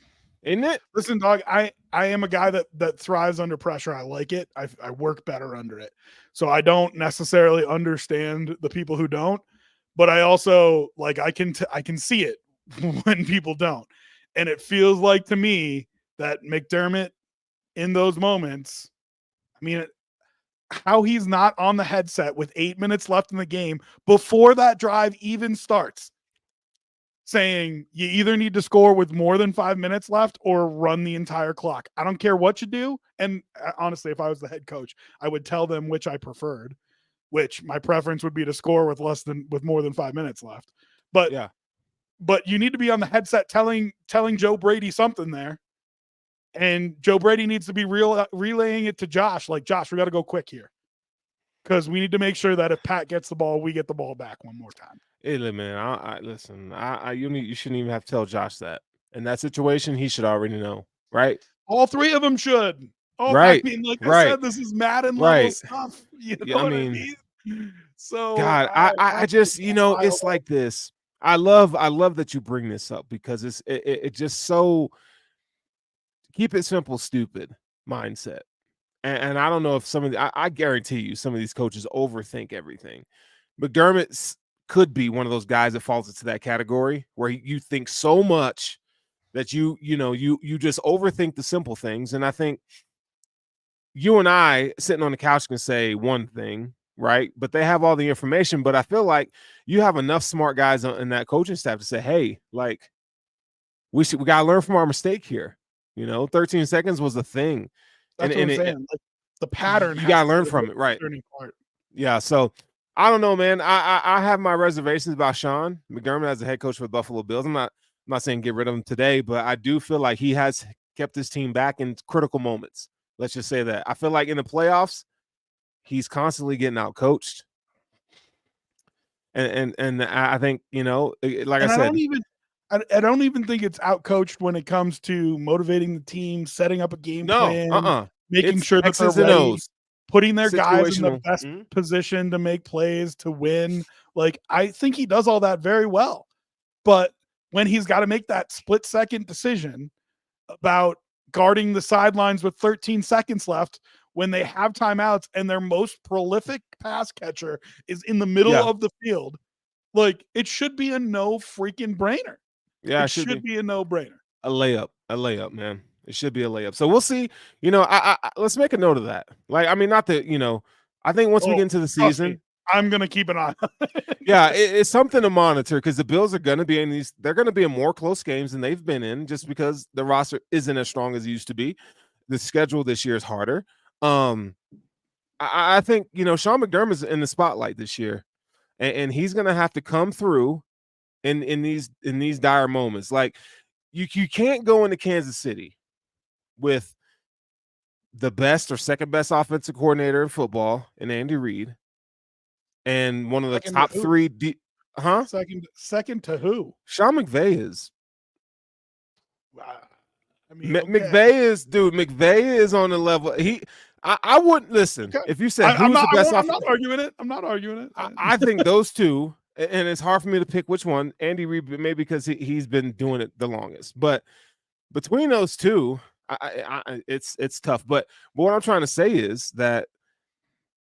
isn't it? Listen, dog, I am a guy that thrives under pressure. I like it. I work better under it. So I don't necessarily understand the people who don't, but I also like I can see it when people don't. And it feels like to me that McDermott in those moments, I mean, how he's not on the headset with 8 minutes left in the game before that drive even starts, saying you either need to score with more than 5 minutes left or run the entire clock. I don't care what you do. And honestly, if I was the head coach, I would tell them which I preferred, which my preference would be to score with more than 5 minutes left. But yeah, but you need to be on the headset telling Joe Brady something there. And Joe Brady needs to be relaying it to Josh. Like, Josh, we got to go quick here. Because we need to make sure that if Pat gets the ball, we get the ball back one more time. Hey, man, listen, you shouldn't even have to tell Josh that. In that situation, he should already know, right? All three of them should. Oh, right. I mean, like I said, this is Madden level stuff. You know what I mean? So God, I just, it's like this. I love that you bring this up because it just so keep it simple, stupid mindset. And I don't know if I guarantee you some of these coaches overthink everything. McDermott could be one of those guys that falls into that category where you think so much that you just overthink the simple things. And I think you and I sitting on the couch can say one thing, right? But they have all the information. But I feel like you have enough smart guys in that coaching staff to say, hey, like we got to learn from our mistake here. 13 seconds was a thing. That's what I'm saying. Like, the pattern. You got to learn from it, right? Yeah. So I don't know, man. I have my reservations about Sean McDermott as a head coach for the Buffalo Bills. I'm not saying get rid of him today, but I do feel like he has kept his team back in critical moments. Let's just say that. I feel like in the playoffs, he's constantly getting out coached. And I think, like I said, I don't even think it's outcoached when it comes to motivating the team, setting up a game plan, making sure that they're ready, putting their guys in the best position to make plays, to win. Like, I think he does all that very well. But when he's got to make that split-second decision about guarding the sidelines with 13 seconds left when they have timeouts and their most prolific pass catcher is in the middle of the field, like, it should be a no freaking brainer. Yeah, it should be a no-brainer. A layup, man. It should be a layup. So we'll see. I let's make a note of that. Like, I mean, not that, I think once we get into the season, I'm gonna keep an eye on it. Yeah, it's something to monitor because the Bills are gonna be they're gonna be in more close games than they've been in just because the roster isn't as strong as it used to be. The schedule this year is harder. I think Sean McDermott's in the spotlight this year, and he's gonna have to come through in these dire moments. Like you can't go into Kansas City with the best or second best offensive coordinator in football in Andy Reid and one of the top three. Second to who? Sean McVay is. I mean, McVay is on the level. I wouldn't listen if you said who's the best. I'm not arguing it. I think those two and it's hard for me to pick which one. Andy Reid, maybe because he's been doing it the longest. But between those two, it's tough. But what I'm trying to say is that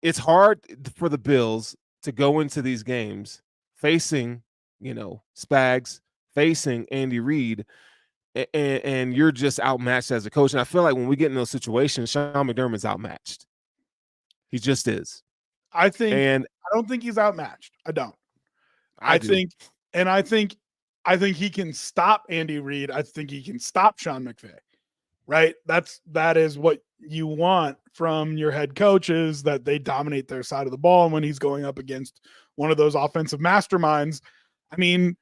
it's hard for the Bills to go into these games facing, Spags, facing Andy Reid, and you're just outmatched as a coach. And I feel like when we get in those situations, Sean McDermott's outmatched. He just is. I And don't think he's outmatched. I don't. I think he can stop Andy Reid. I think he can stop Sean McVay. Right? That is what you want from your head coaches, that they dominate their side of the ball. And when he's going up against one of those offensive masterminds, I mean,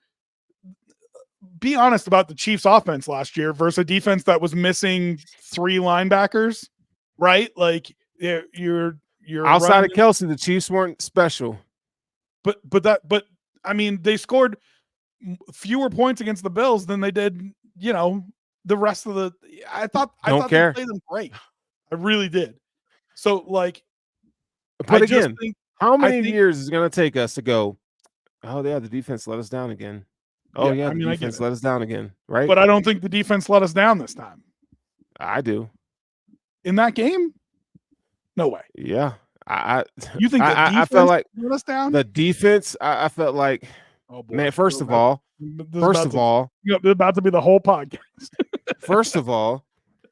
be honest about the Chiefs offense last year versus a defense that was missing 3 linebackers, right? Like you're outside of Kelce, the Chiefs weren't special. But I mean, they scored fewer points against the Bills than they did, the rest of the. I thought they played them great. I really did. So like, but again, how many years is it going to take us to go? Oh yeah, the defense let us down again. Oh yeah, the defense let us down again, right? But I don't think the defense let us down this time. I do. In that game? No way. Yeah. You think the defense I felt like let us down? The defense, I felt like, oh boy, man, first of all, it's about to be the whole podcast. First of all,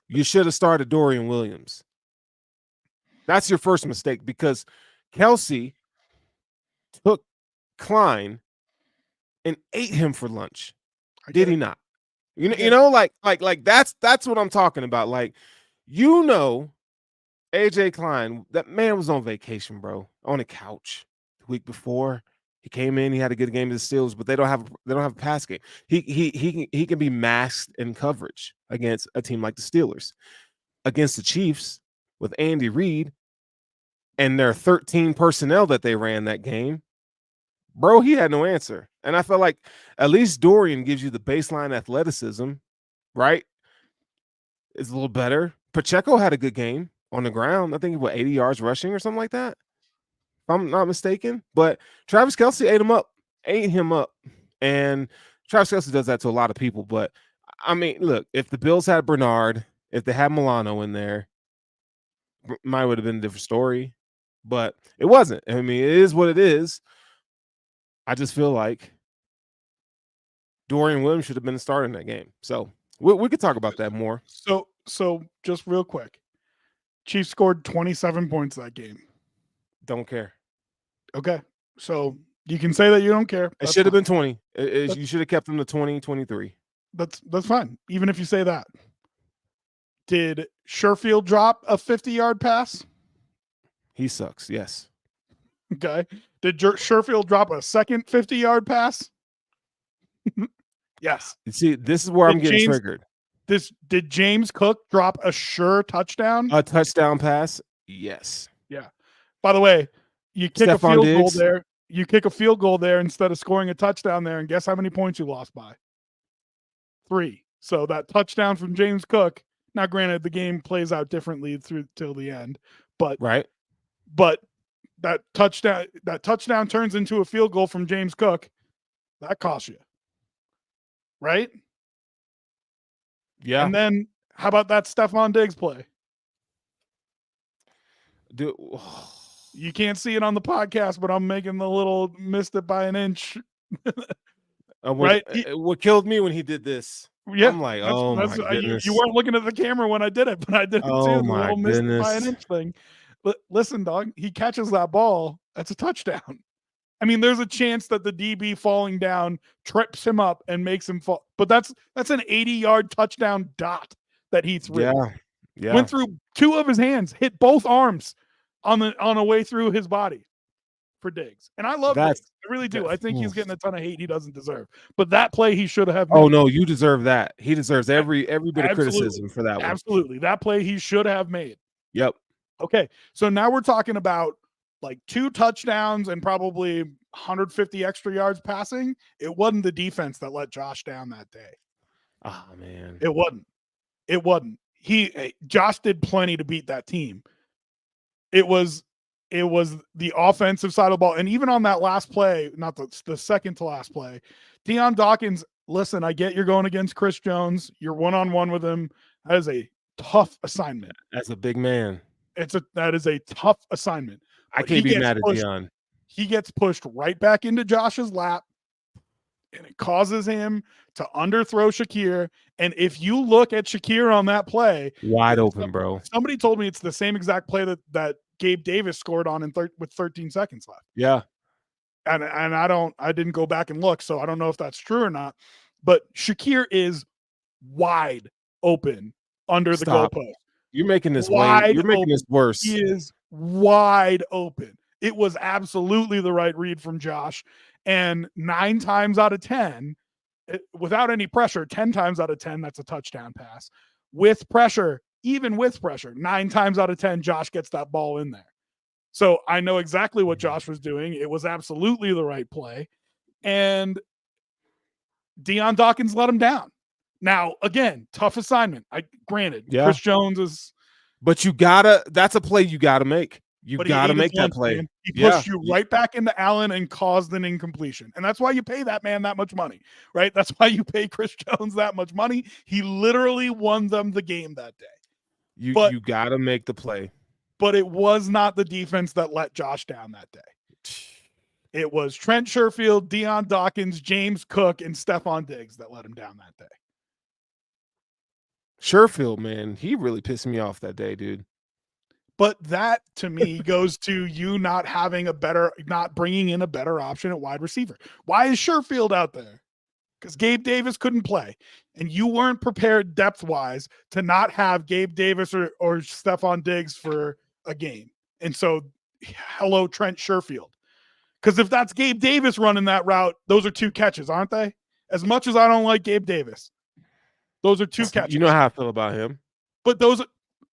you should have started Dorian Williams. That's your first mistake, because Kelce took Klein and ate him for lunch. Did he not? Like that's what I'm talking about. Like, AJ Klein, that man was on vacation, bro, on a couch the week before. He came in, he had a good game of the Steelers, but they don't have a pass game. He can be masked in coverage against a team like the Steelers. Against the Chiefs with Andy Reid and their 13 personnel that they ran that game, bro, he had no answer. And I felt like at least Dorian gives you the baseline athleticism, right? It's a little better. Pacheco had a good game on the ground. I think he was 80 yards rushing or something like that, if I'm not mistaken. But Travis Kelce ate him up. And Travis Kelce does that to a lot of people. But, I mean, look, if the Bills had Bernard, if they had Milano in there, might would have been a different story. But it wasn't. I mean, it is what it is. I just feel like Dorian Williams should have been the starter in that game. So we could talk about that more. So just real quick, Chiefs scored 27 points that game. Don't care. Okay. So you can say that you don't care. It should have been 20. You should have kept them to 20, 23. That's fine. Even if you say that. Did Sherfield drop a 50-yard pass? He sucks, yes. Okay. Did Sherfield drop a second 50-yard pass? Yes. See, this is where I'm getting triggered. Did James Cook drop a sure touchdown? A touchdown pass? Yes. Yeah. By the way, you kick a field goal there. You kick a field goal there instead of scoring a touchdown there, and guess how many points you lost by? 3. So that touchdown from James Cook. Now, granted, the game plays out differently till the end, but right. But that touchdown turns into a field goal from James Cook. That costs you, right? Yeah. And then how about that Stephon Diggs play? Dude, you can't see it on the podcast, but I'm making the little missed it by an inch. Right? What killed me when he did this? Yeah, I'm like, oh my goodness. You weren't looking at the camera when I did it, but I did it too. The little missed it by an inch thing. But listen, dog, he catches that ball. That's a touchdown. I mean, there's a chance that the DB falling down trips him up and makes him fall. But that's an 80-yard touchdown dot that he threw. Yeah. Went through 2 of his hands, hit both arms on a way through his body for Diggs. And I love Diggs. I really do. I think he's getting a ton of hate he doesn't deserve. But that play he should have made. Oh no, you deserve that. He deserves every bit of criticism for that one. Absolutely. That play he should have made. Yep. Okay. So now we're talking about like 2 touchdowns and probably 150 extra yards passing. It wasn't the defense that let Josh down that day. Oh man. It wasn't. Josh did plenty to beat that team. It was it was the offensive side of the ball. And even on that last play, not the second to last play, Dion Dawkins, listen, I get you're going against Chris Jones. You're one-on-one with him. That is a tough assignment. As a big man, that is a tough assignment. I But can't be mad at pushed, Dion. He gets pushed right back into Josh's lap, and it causes him to underthrow Shakir. And if you look at Shakir on that play, Wide open, bro. Somebody told me it's the same exact play that Gabe Davis scored on with 13 seconds left. Yeah. And I didn't go back and look, so I don't know if that's true or not. But Shakir is wide open under the goalpost. You're making this You're making this worse. He is wide open. It was absolutely the right read from Josh. And 9 times out of 10, without any pressure, 10 times out of 10, that's a touchdown pass. With pressure, even with pressure, 9 times out of 10, Josh gets that ball in there. So I know exactly what Josh was doing. It was absolutely the right play. And Dion Dawkins let him down. Now, again, tough assignment. Granted, Chris Jones is. But that's a play you gotta make. You gotta make that play. Man. He pushed you right back into Allen and caused an incompletion. And that's why you pay that man that much money, right? That's why you pay Chris Jones that much money. He literally won them the game that day. You gotta make the play. But it was not the defense that let Josh down that day. It was Trent Sherfield, Dion Dawkins, James Cook, and Stephon Diggs that let him down that day. Sherfield, man, he really pissed me off that day, dude. But that, to me, goes to you not bringing in a better option at wide receiver. Why is Sherfield out there? Because Gabe Davis couldn't play. And you weren't prepared depth-wise to not have Gabe Davis or Stephon Diggs for a game. And so, hello, Trent Sherfield. Because if that's Gabe Davis running that route, those are 2 catches, aren't they? As much as I don't like Gabe Davis, those are 2 catches. You know how I feel about him. But those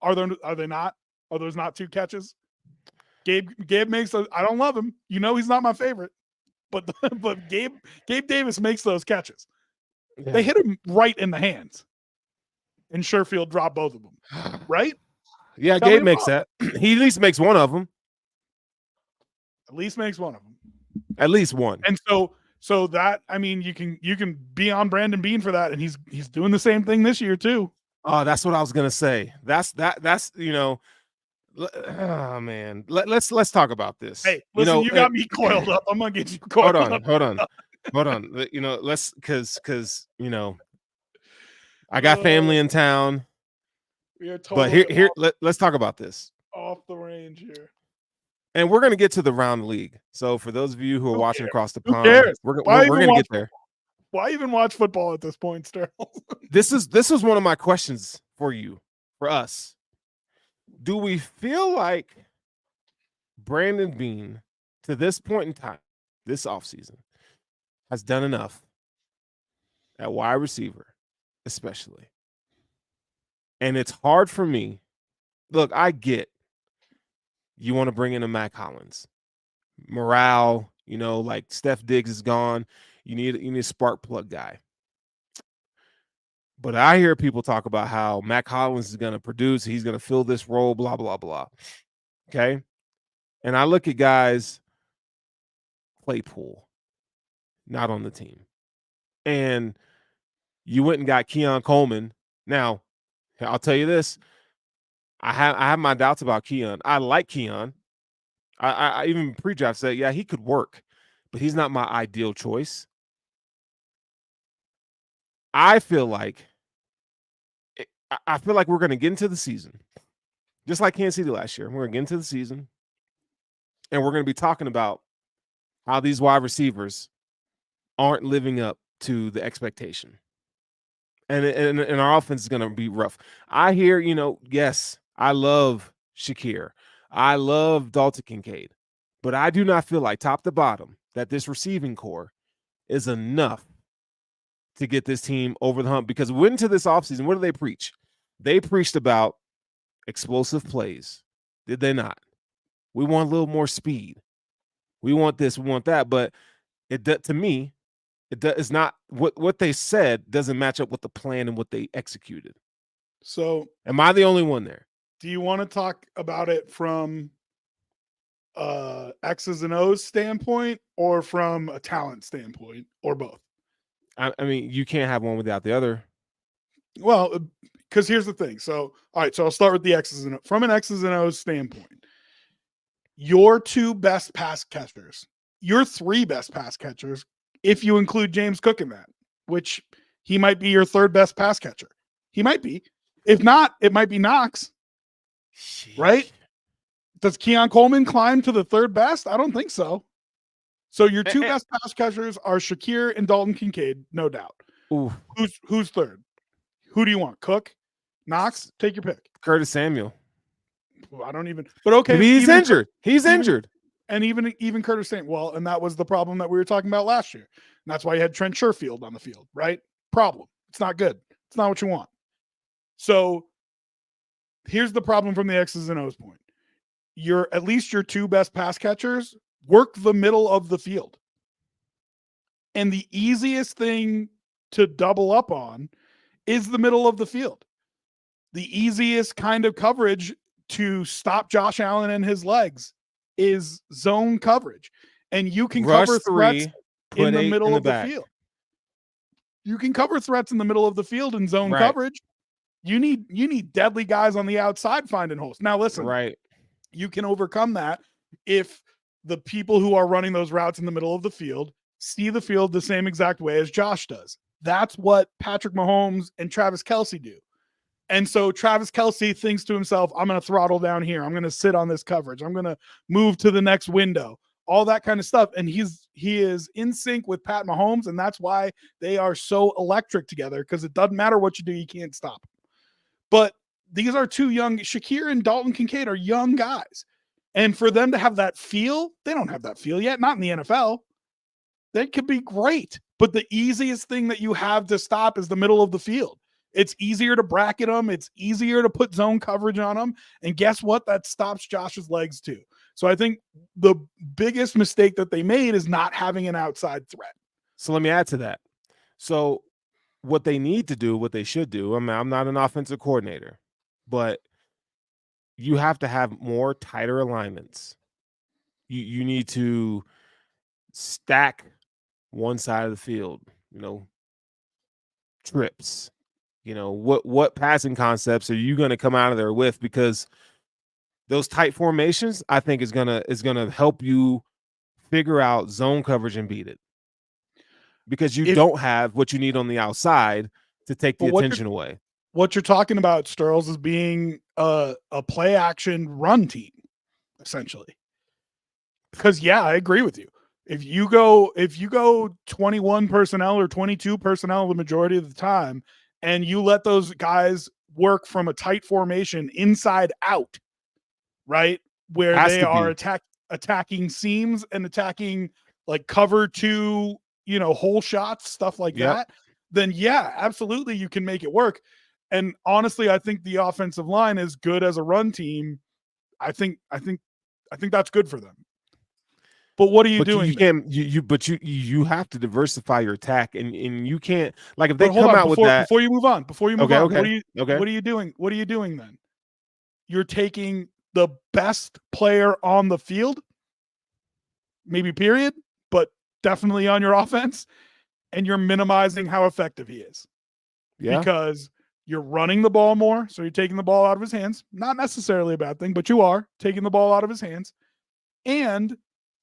are they not? Are those not 2 catches? Gabe makes those. I don't love him. You know he's not my favorite. But Gabe Davis makes those catches. Yeah. They hit him right in the hands. And Sherfield dropped both of them. Right? Yeah, Gabe makes that. He at least makes one of them. At least makes one of them. At least one. And so that, I mean, you can be on Brandon Beane for that, and he's doing the same thing this year too. Oh, that's what I was gonna say. That's you know. Oh man, let's talk about this. Hey, listen, you got me coiled up. I'm gonna get you coiled up. Hold on. You know, let's because you know, I got family in town. We are totally but here let's talk about this. Off the range here. And we're gonna get to the round league. So for those of you who are watching across the pond, we're gonna get there. Why even watch football at this point, Sterling? This is one of my questions for us. Do we feel like Brandon Beane, to this point in time, this offseason, has done enough at wide receiver, especially? And it's hard for me. Look, I get you want to bring in a Mac Hollins. Morale, you know, like Steph Diggs is gone. You need a spark plug guy. But I hear people talk about how Mac Hollins is going to produce. He's going to fill this role, blah, blah, blah. Okay? And I look at guys, Claypool, not on the team. And you went and got Keon Coleman. Now, I'll tell you this. I have my doubts about Keon. I like Keon. I even pre-draft said, yeah, he could work. But he's not my ideal choice. I feel like we're going to get into the season, just like Kansas City last year. We're going to get into the season, and we're going to be talking about how these wide receivers aren't living up to the expectation, and our offense is going to be rough. I hear, you know, yes, I love Shakir, I love Dalton Kincaid, but I do not feel like top to bottom that this receiving core is enough to get this team over the hump, because we went into this offseason. What do they preach? They preached about explosive plays. Did they not? We want a little more speed. We want this, we want that. But to me, it's not what they said doesn't match up with the plan and what they executed. So am I the only one there? Do you want to talk about it from X's and O's standpoint or from a talent standpoint or both? I mean, you can't have one without the other. Well, because here's the thing. So, all right, so I'll start with the X's and O's. From an X's and O's standpoint, your two best pass catchers, your three best pass catchers, if you include James Cook in that, which he might be your third best pass catcher. He might be. If not, it might be Knox, right? Does Keon Coleman climb to the third best? I don't think so. So your two best pass catchers are Shakir and Dalton Kincaid, no doubt. Ooh. Who's third? Who do you want? Cook? Knox? Take your pick. Curtis Samuel. I don't even. But okay, maybe he's injured. He's injured. And even Curtis Samuel. Well, and that was the problem that we were talking about last year. And that's why you had Trent Sherfield on the field, right? Problem. It's not good. It's not what you want. So here's the problem from the X's and O's point. At least your two best pass catchers work the middle of the field. And the easiest thing to double up on is the middle of the field. The easiest kind of coverage to stop Josh Allen and his legs is zone coverage. And you can cover threats in the middle of the field. You can cover threats in the middle of the field in zone coverage. You need deadly guys on the outside finding holes. Now listen, you can overcome that if the people who are running those routes in the middle of the field see the field the same exact way as Josh does. That's what Patrick Mahomes and Travis Kelce do. And so Travis Kelce thinks to himself, I'm going to throttle down here. I'm going to sit on this coverage. I'm going to move to the next window, all that kind of stuff. And he is in sync with Pat Mahomes. And that's why they are so electric together, because it doesn't matter what you do. You can't stop them. But these are two young, Shakir and Dalton Kincaid are young guys. And for them to have that feel, they don't have that feel yet, not in the NFL. That could be great. But the easiest thing that you have to stop is the middle of the field. It's easier to bracket them. It's easier to put zone coverage on them. And guess what? That stops Josh's legs too. So I think the biggest mistake that they made is not having an outside threat. So let me add to that. So what they need to do, what they should do, I mean, I'm not an offensive coordinator, but you have to have more tighter alignments. You need to stack one side of the field, trips. What passing concepts are you going to come out of there with? Because those tight formations, I think, is gonna help you figure out zone coverage and beat it. Because you don't have what you need on the outside to take the attention away. What you're talking about, Sterls, is being a play action run team, essentially. Because I agree with you. If you go 21 personnel or 22 personnel the majority of the time, and you let those guys work from a tight formation inside out, right? Where they are attacking seams and attacking like cover two, hole shots, stuff like that, then absolutely you can make it work. And honestly, I think the offensive line is good as a run team. I think that's good for them. But what are you doing? You have to diversify your attack, and you can't, like, if they come out with that before you move on. Okay. What are you doing? What are you doing then? You're taking the best player on the field, maybe period, but definitely on your offense, and you're minimizing how effective he is. Yeah. Because you're running the ball more, so you're taking the ball out of his hands. Not necessarily a bad thing, but you are taking the ball out of his hands. And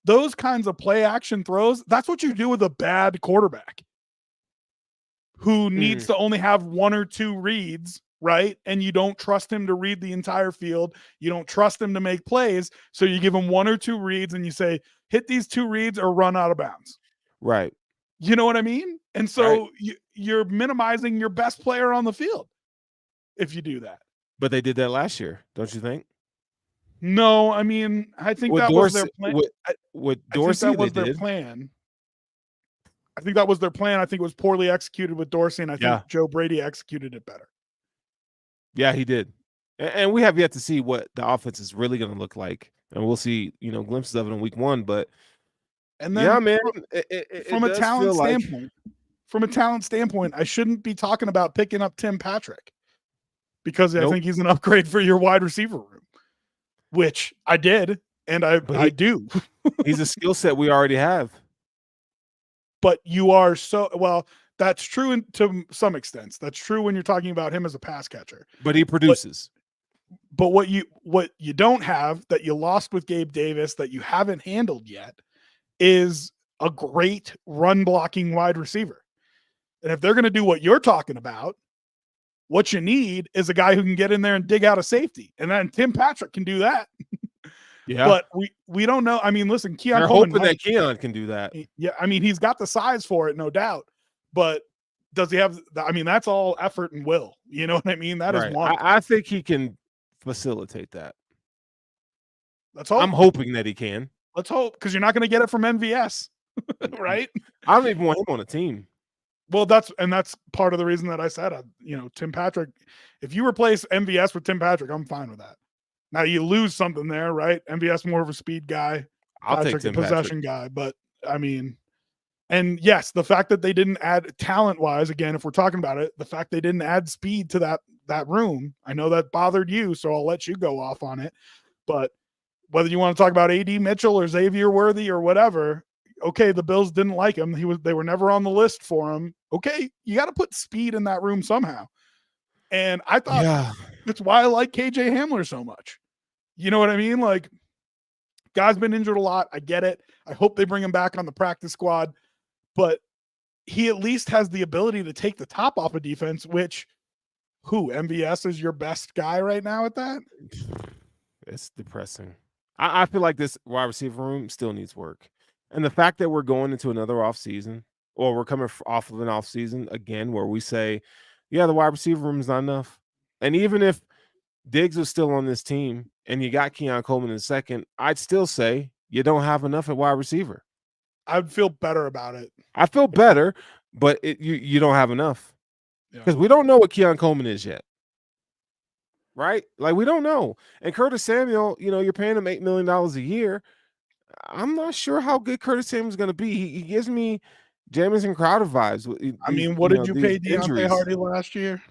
those kinds of play action throws, that's what you do with a bad quarterback who needs to only have one or two reads, right? And you don't trust him to read the entire field. You don't trust him to make plays. So you give him one or two reads and you say, hit these two reads or run out of bounds. Right. You know what I mean? And so you're minimizing your best player on the field if you do that. But they did that last year, don't you think? No, I mean, I think that was their plan. With Dorsey, that was their plan. I think that was their plan. I think it was poorly executed with Dorsey, and I think Joe Brady executed it better. Yeah, he did. And we have yet to see what the offense is really going to look like. And we'll see, glimpses of it in week 1. But and then, man, from a talent standpoint, I shouldn't be talking about picking up Tim Patrick because I think he's an upgrade for your wide receiver room. Which I did. And I But do. he's a skill set we already have. But you are so well. That's true to some extent. That's true when you're talking about him as a pass catcher. But he produces. But what you don't have that you lost with Gabe Davis that you haven't handled yet is a great run blocking wide receiver. And if they're going to do what you're talking about, what you need is a guy who can get in there and dig out a safety. And then Tim Patrick can do that. Yeah. But we don't know. I mean, listen, Keon They're Coleman hoping that Keon can do that. Yeah, I mean, he's got the size for it, no doubt. But does he have I mean, that's all effort and will. You know what I mean? That is one. I think he can facilitate that. Let's hope. I'm hoping that he can. Let's hope, because you're not going to get it from MVS, right? I don't even want him on a team. Well, that's part of the reason that I said, Tim Patrick. If you replace MVS with Tim Patrick, I'm fine with that. Now you lose something there, right? MVS more of a speed guy. I'll Patrick, take Tim a possession guy. But I mean, and yes, the fact that they didn't add talent-wise, again, if we're talking about it, the fact they didn't add speed to that room, I know that bothered you, so I'll let you go off on it. But whether you want to talk about AD Mitchell or Xavier Worthy or whatever, okay, the Bills didn't like him. They were never on the list for him. Okay, you got to put speed in that room somehow. And I thought that's why I like KJ Hamler so much. You know what I mean? Like, guy's been injured a lot. I get it. I hope they bring him back on the practice squad, but he at least has the ability to take the top off of defense, which MVS is your best guy right now at that? It's depressing. I feel like this wide receiver room still needs work. And the fact that we're going into another offseason, or we're coming off of an offseason again, where we say, yeah, the wide receiver room is not enough. And even if Diggs was still on this team and you got Keon Coleman in second, I'd still say you don't have enough at wide receiver. I'd feel better about it. I feel better, but you don't have enough. Because we don't know what Keon Coleman is yet. Right? Like, we don't know. And Curtis Samuel, you're paying him $8 million a year. I'm not sure how good Curtis Samuel's going to be. He gives me Jamison Crowder vibes. I mean, what did you pay Deontay Hardy last year?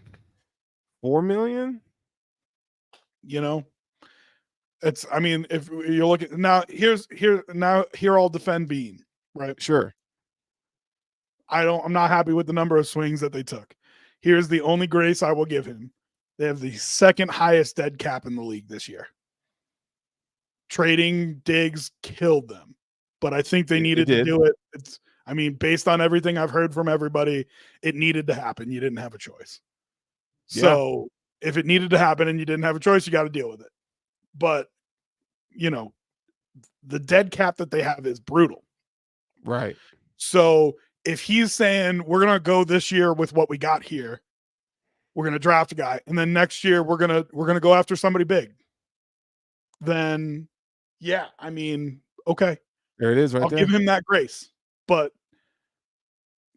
$4 million? It's, I mean, if you're looking now, here I'll defend Bean, right? Sure. I'm not happy with the number of swings that they took. Here's the only grace I will give him. They have the second highest dead cap in the league this year. Trading Diggs killed them, but I think they needed to do it. Based on everything I've heard from everybody, it needed to happen. You didn't have a choice. So if it needed to happen and you didn't have a choice, you got to deal with it. But, the dead cap that they have is brutal. Right. So if he's saying we're going to go this year with what we got here, we're going to draft a guy, and then next year we're going to go after somebody big, then okay. There it is right I'll there. give him that grace. But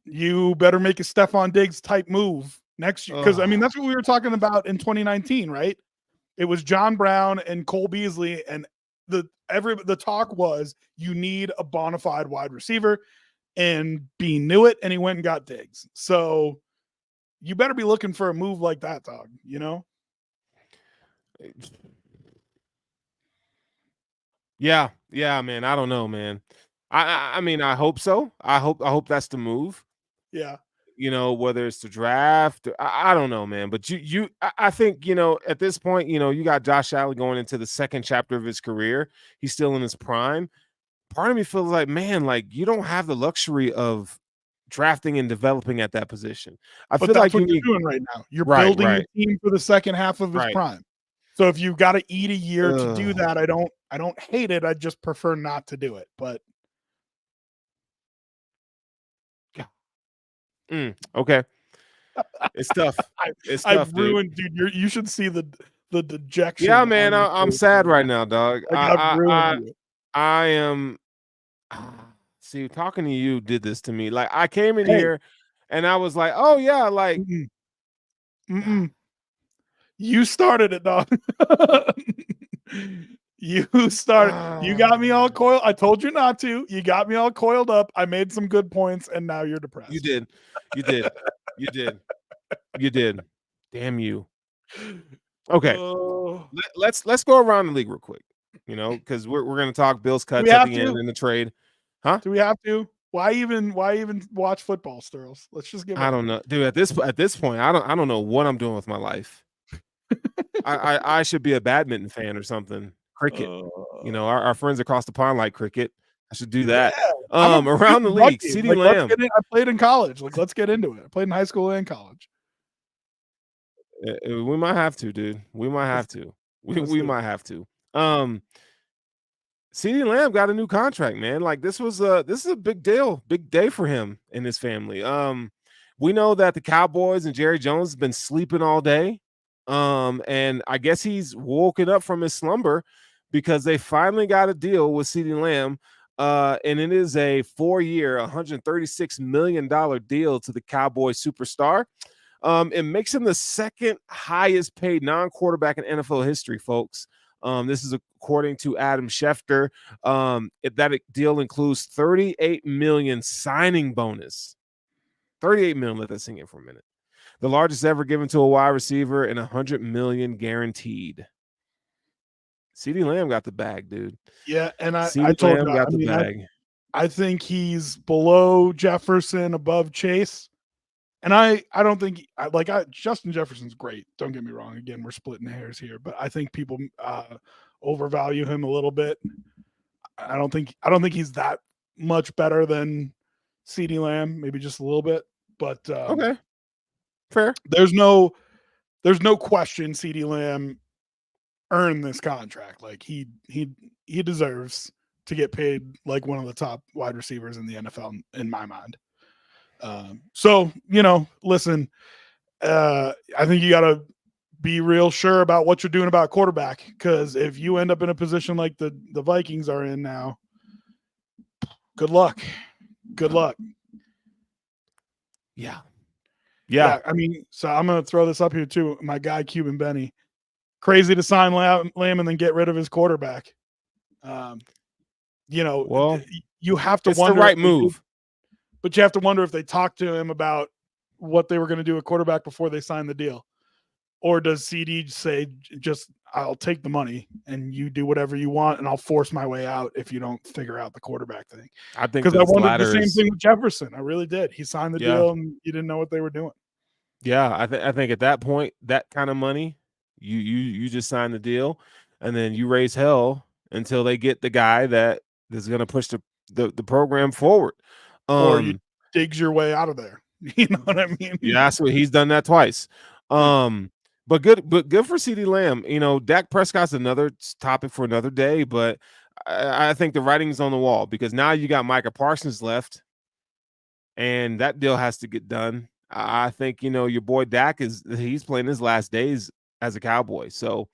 you better make a Stephon Diggs type move next year. Because, that's what we were talking about in 2019, right? It was John Brown and Cole Beasley, and the talk was you need a bona fide wide receiver, and Bean knew it, and he went and got Diggs. So you better be looking for a move like that, dog, Yeah, man. I don't know, man. I mean, I hope so. I hope that's the move. Yeah. Whether it's the draft, I don't know, man. But I think, at this point, you got Josh Allen going into the second chapter of his career. He's still in his prime. Part of me feels like, man, like, you don't have the luxury of drafting and developing at that position. I feel like what you're doing right now. You're building a team for the second half of his prime. So if you've got to eat a year to do that, I don't hate it. I just prefer not to do it. But okay, it's tough. I've ruined, dude. You should see the dejection. Yeah, man. I'm sad right now, dog. I am. See, talking to you did this to me. Like, I came in here and I was like, oh yeah, like. You started it, dog. You started. You got me all coiled. I told you not to. You got me all coiled up. I made some good points, and now you're depressed. You did. You did. Damn you. Okay. Let's go around the league real quick. because we're going to talk Bills Do cuts we at have the end to? in the trade. Huh? Do we have to? Why even watch football, Sterls? Let's just give I up. don't know, dude. At this point, I don't know what I'm doing with my life. I should be a badminton fan or something. Cricket. Our friends across the pond like cricket. I should do Yeah, that. I'm a Around the league, rugby. CeeDee Like, let's Lamb. get in. I played in college. Like, let's get into it. I played in high school and college. We might have to, dude. We might have to. We might have to. CeeDee Lamb got a new contract, man. Like this is a big deal, big day for him and his family. We know that the Cowboys and Jerry Jones have been sleeping all day. And I guess he's woken up from his slumber because they finally got a deal with CeeDee Lamb. And it is a 4-year, $136 million deal to the Cowboys superstar. It makes him the second highest paid non-quarterback in NFL history, folks. This is according to Adam Schefter. That deal includes $38 million signing bonus. $38 million. Let that sink in for a minute. The largest ever given to a wide receiver, and $100 million guaranteed. CeeDee Lamb got the bag, dude. Yeah, and I CeeDee told Lamb you, got the bag. I think he's below Jefferson, above Chase. And I don't think Justin Jefferson's great. Don't get me wrong. Again, we're splitting hairs here, but I think people overvalue him a little bit. I don't think he's that much better than CeeDee Lamb, maybe just a little bit. But Okay, fair. There's no question CeeDee Lamb earned this contract. Like he deserves to get paid like one of the top wide receivers in the NFL in my mind. So, listen, I think you got to be real sure about what you're doing about quarterback, because if you end up in a position like the Vikings are in now, good luck. Good luck. Yeah. I mean, so I'm going to throw this up here too. My guy, Cuban Benny, crazy to sign Lamb and then get rid of his quarterback. Well, you have to it's wonder the right move. But you have to wonder if they talked to him about what they were going to do at quarterback before they signed the deal. Or does CD say, just, I'll take the money and you do whatever you want and I'll force my way out if you don't figure out the quarterback thing? I think because I wondered the same thing with Jefferson. I really did. He signed the deal and you didn't know what they were doing. Yeah, I think at that point, that kind of money, you just sign the deal and then you raise hell until they get the guy that is going to push the program forward. Or you digs your way out of there. You know what I mean? Yeah, so he's done that twice. But good for CeeDee Lamb. Dak Prescott's another topic for another day, but I think the writing's on the wall because now you got Micah Parsons left, and that deal has to get done. I think your boy Dak he's playing his last days as a Cowboy. So,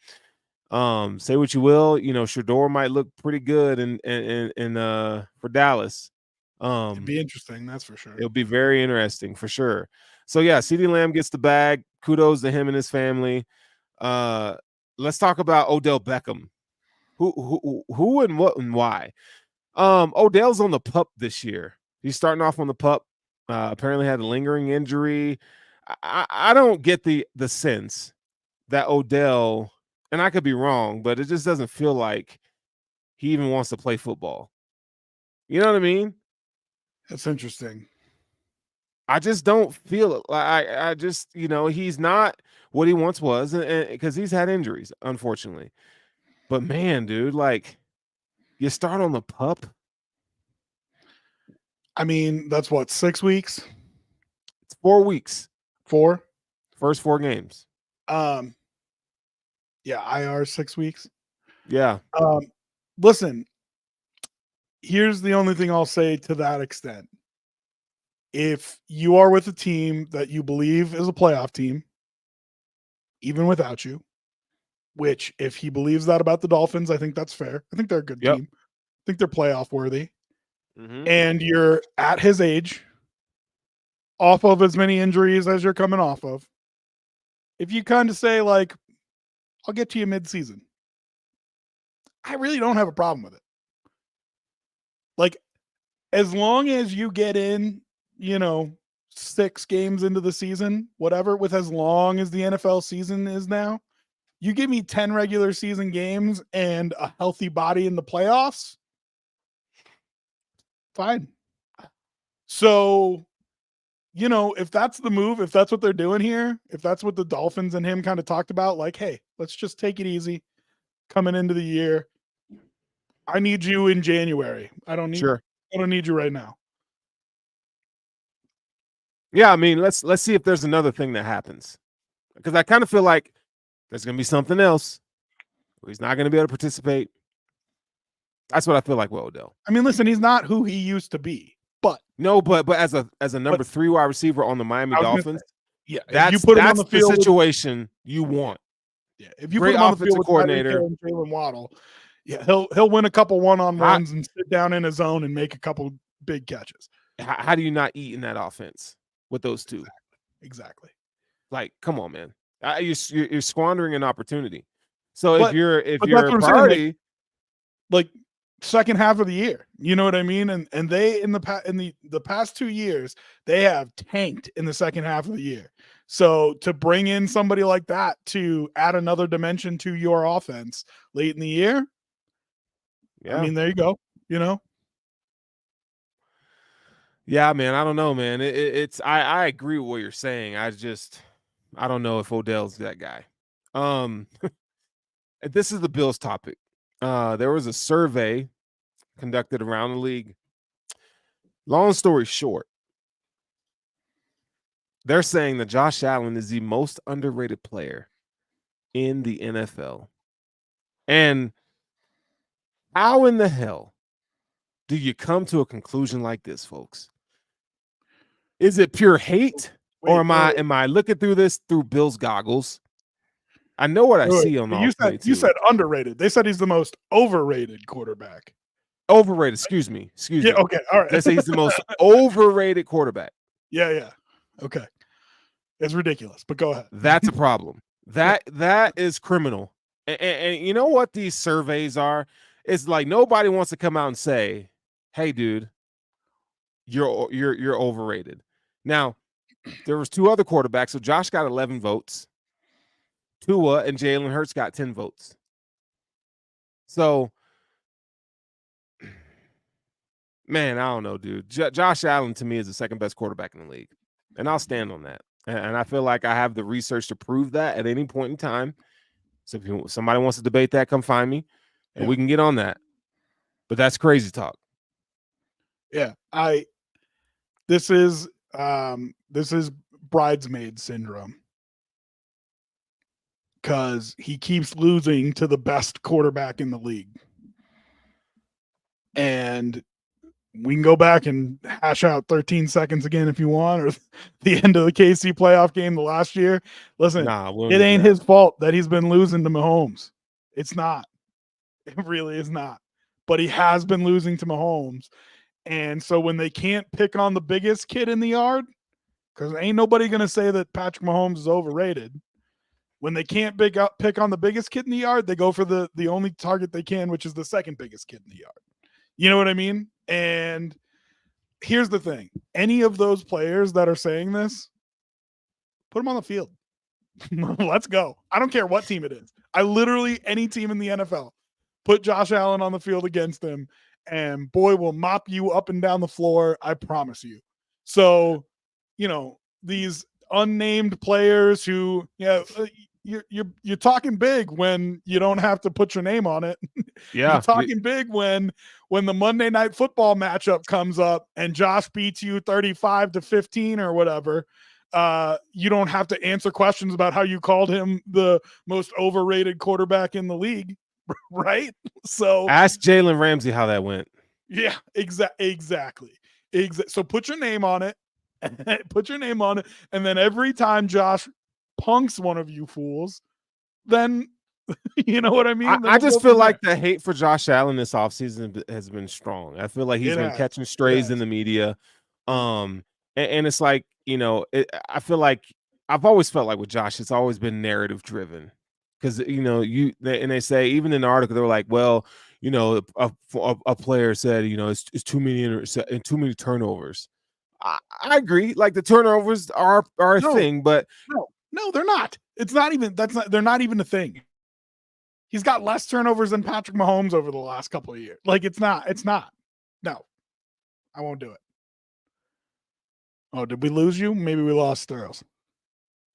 say what you will, Shedeur might look pretty good in for Dallas. It'd be interesting, that's for sure. It'll be very interesting for sure. So yeah, CeeDee Lamb gets the bag. Kudos to him and his family. Let's talk about Odell Beckham. Who and what and why? Odell's on the PUP this year. He's starting off on the PUP. Apparently had a lingering injury. I don't get the sense that Odell, and I could be wrong, but it just doesn't feel like he even wants to play football. You know what I mean? That's interesting. I just don't feel it. I just, he's not what he once was, and because he's had injuries, unfortunately. But man, dude, like you start on the PUP. I mean, that's what, 6 weeks? It's 4 weeks. 4? First 4 games. Yeah, IR 6 weeks. Yeah. Listen, here's the only thing I'll say to that extent. If you are with a team that you believe is a playoff team, even without you, which if he believes that about the Dolphins, I think that's fair. I think they're a good team. I think they're playoff worthy. Mm-hmm. And you're at his age, off of as many injuries as you're coming off of. If you kind of say, like, I'll get to you mid-season, I really don't have a problem with it. Like, as long as you get in, 6 games into the season, whatever, with as long as the NFL season is now, You give me 10 regular season games and a healthy body in the playoffs, fine. So, you know, if that's the move, if that's what they're doing here, if that's what the Dolphins and him kind of talked about, like, hey, let's just take it easy coming into the year. I need you in January. I don't need you right now. Yeah, I mean, let's see if there's another thing that happens, because I kind of feel like there's going to be something else where he's not going to be able to participate. That's what I feel like with Odell. I mean, listen, he's not who he used to be, but as a number 3 wide receiver on the Miami Dolphins, yeah, that's, you put him on the field, the situation you want. Yeah, if you put him on the field with coordinator and Jalen Waddle, yeah, he'll win a couple one-on-ones and sit down in his zone and make a couple big catches. How do you not eat in that offense with those two? Exactly. Like, come on, man. You're squandering an opportunity. So if you're priority, like second half of the year, you know what I mean? And they in the past 2 years, they have tanked in the second half of the year. So to bring in somebody like that to add another dimension to your offense late in the year, yeah. I mean, there you go. You know. Yeah, man. I don't know, man. I agree with what you're saying. I don't know if Odell's that guy. This is the Bills topic. There was a survey conducted around the league. Long story short, they're saying that Josh Allen is the most underrated player in the NFL. And how in the hell do you come to a conclusion like this, folks? Is it pure hate, or am I looking through this through Bills goggles? I know what I see on the You said underrated. They said he's the most overrated quarterback. Overrated, excuse me. Yeah, okay, all right. They say he's the most overrated quarterback. Yeah. Okay. It's ridiculous, but go ahead. That's a problem. That is criminal. And you know what these surveys are? It's like nobody wants to come out and say, "Hey, dude, you're overrated." Now, there was 2 other quarterbacks. So Josh got 11 votes. Tua and Jalen Hurts got 10 votes. So, man, I don't know, dude. Josh Allen to me is the second best quarterback in the league, and I'll stand on that. And I feel like I have the research to prove that at any point in time. So if somebody wants to debate that, come find me, and we can get on that. But that's crazy talk. Yeah, this is bridesmaid syndrome, because he keeps losing to the best quarterback in the league. And we can go back and hash out 13 seconds again if you want, or the end of the KC playoff game the last year. Listen, it ain't his fault that he's been losing to Mahomes. It's not. It really is not. But he has been losing to Mahomes. And so when they can't pick on the biggest kid in the yard, because ain't nobody going to say that Patrick Mahomes is overrated. When they can't pick on the biggest kid in the yard, they go for the only target they can, which is the second biggest kid in the yard. You know what I mean? And here's the thing. Any of those players that are saying this, put them on the field. Let's go. I don't care what team it is. Any team in the NFL, put Josh Allen on the field against him, and boy will mop you up and down the floor. I promise you. So, you know, these unnamed players who, you're talking big when you don't have to put your name on it. Yeah. You're talking big when the Monday Night Football matchup comes up and Josh beats you 35-15 or whatever. You don't have to answer questions about how you called him the most overrated quarterback in the league, right? So ask Jalen Ramsey how that went. Yeah, exactly. So put your name on it. Put your name on it, and then every time Josh punks one of you fools, then you know what I mean? I just feel like the hate for Josh Allen this offseason has been strong. I feel like he's been catching strays in the media. And it's like, you know, I feel like I've always felt like with Josh, it's always been narrative driven. Because, you know, they say, even in the article, they were like, well, you know, a player said, you know, it's too many turnovers. I agree. Like, the turnovers are a thing, but no, they're not. It's not even. They're not even a thing. He's got less turnovers than Patrick Mahomes over the last couple of years. Like it's not. No, I won't do it. Oh, did we lose you? Maybe we lost Sterles.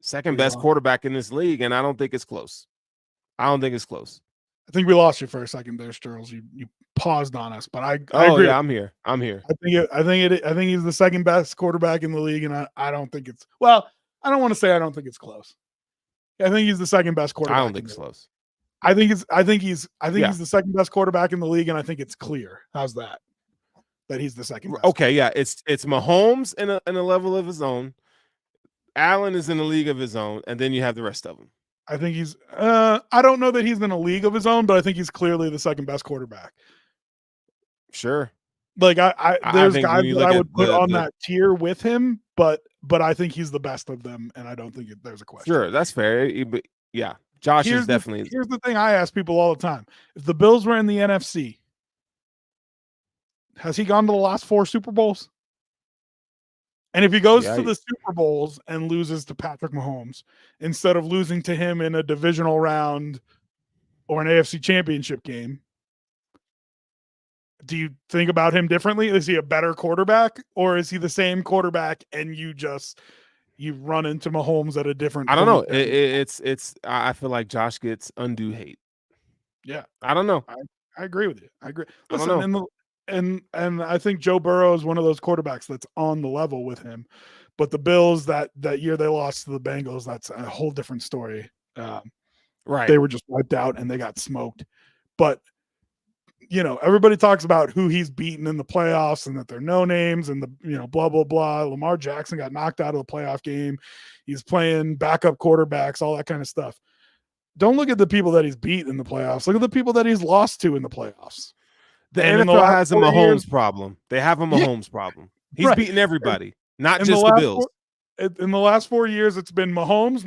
Second best quarterback in this league, and I don't think it's close. I think we lost you for a second there, Sterles. You paused on us, but I agree. Yeah, I'm here. I think he's the second best quarterback in the league, and I don't think it's well. I don't want to say I don't think it's close. I think he's the second best quarterback. I don't think it's close. I think he's the second best quarterback in the league, and I think it's clear. How's that? That he's the second best. Okay, yeah, it's Mahomes in a level of his own. Allen is in a league of his own, and then you have the rest of them. I think he's I don't know that he's in a league of his own, but I think he's clearly the second best quarterback. Sure. Like there's guys that I would put on that tier with him, but I think he's the best of them, and I don't think there's a question. Sure, that's fair. But yeah, Josh is definitely. Here's the thing I ask people all the time: if the Bills were in the NFC, has he gone to the last 4 Super Bowls? And if he goes to the Super Bowls and loses to Patrick Mahomes, instead of losing to him in a divisional round or an AFC championship game, do you think about him differently? Is he a better quarterback, or is he the same quarterback and you run into Mahomes at a different point? I don't know. I feel like Josh gets undue hate. Yeah. I don't know. I agree with you. I agree. Listen, and I think Joe Burrow is one of those quarterbacks that's on the level with him. But the Bills that year they lost to the Bengals, that's a whole different story. Right. They were just wiped out and they got smoked. But everybody talks about who he's beaten in the playoffs and that they're no names and the blah blah blah. Lamar Jackson got knocked out of the playoff game. He's playing backup quarterbacks, all that kind of stuff. Don't look at the people that he's beat in the playoffs. Look at the people that he's lost to in the playoffs. The NFL has a Mahomes problem. They have a Mahomes problem. He's beaten everybody, not just the Bills. In the last 4 years, it's been Mahomes,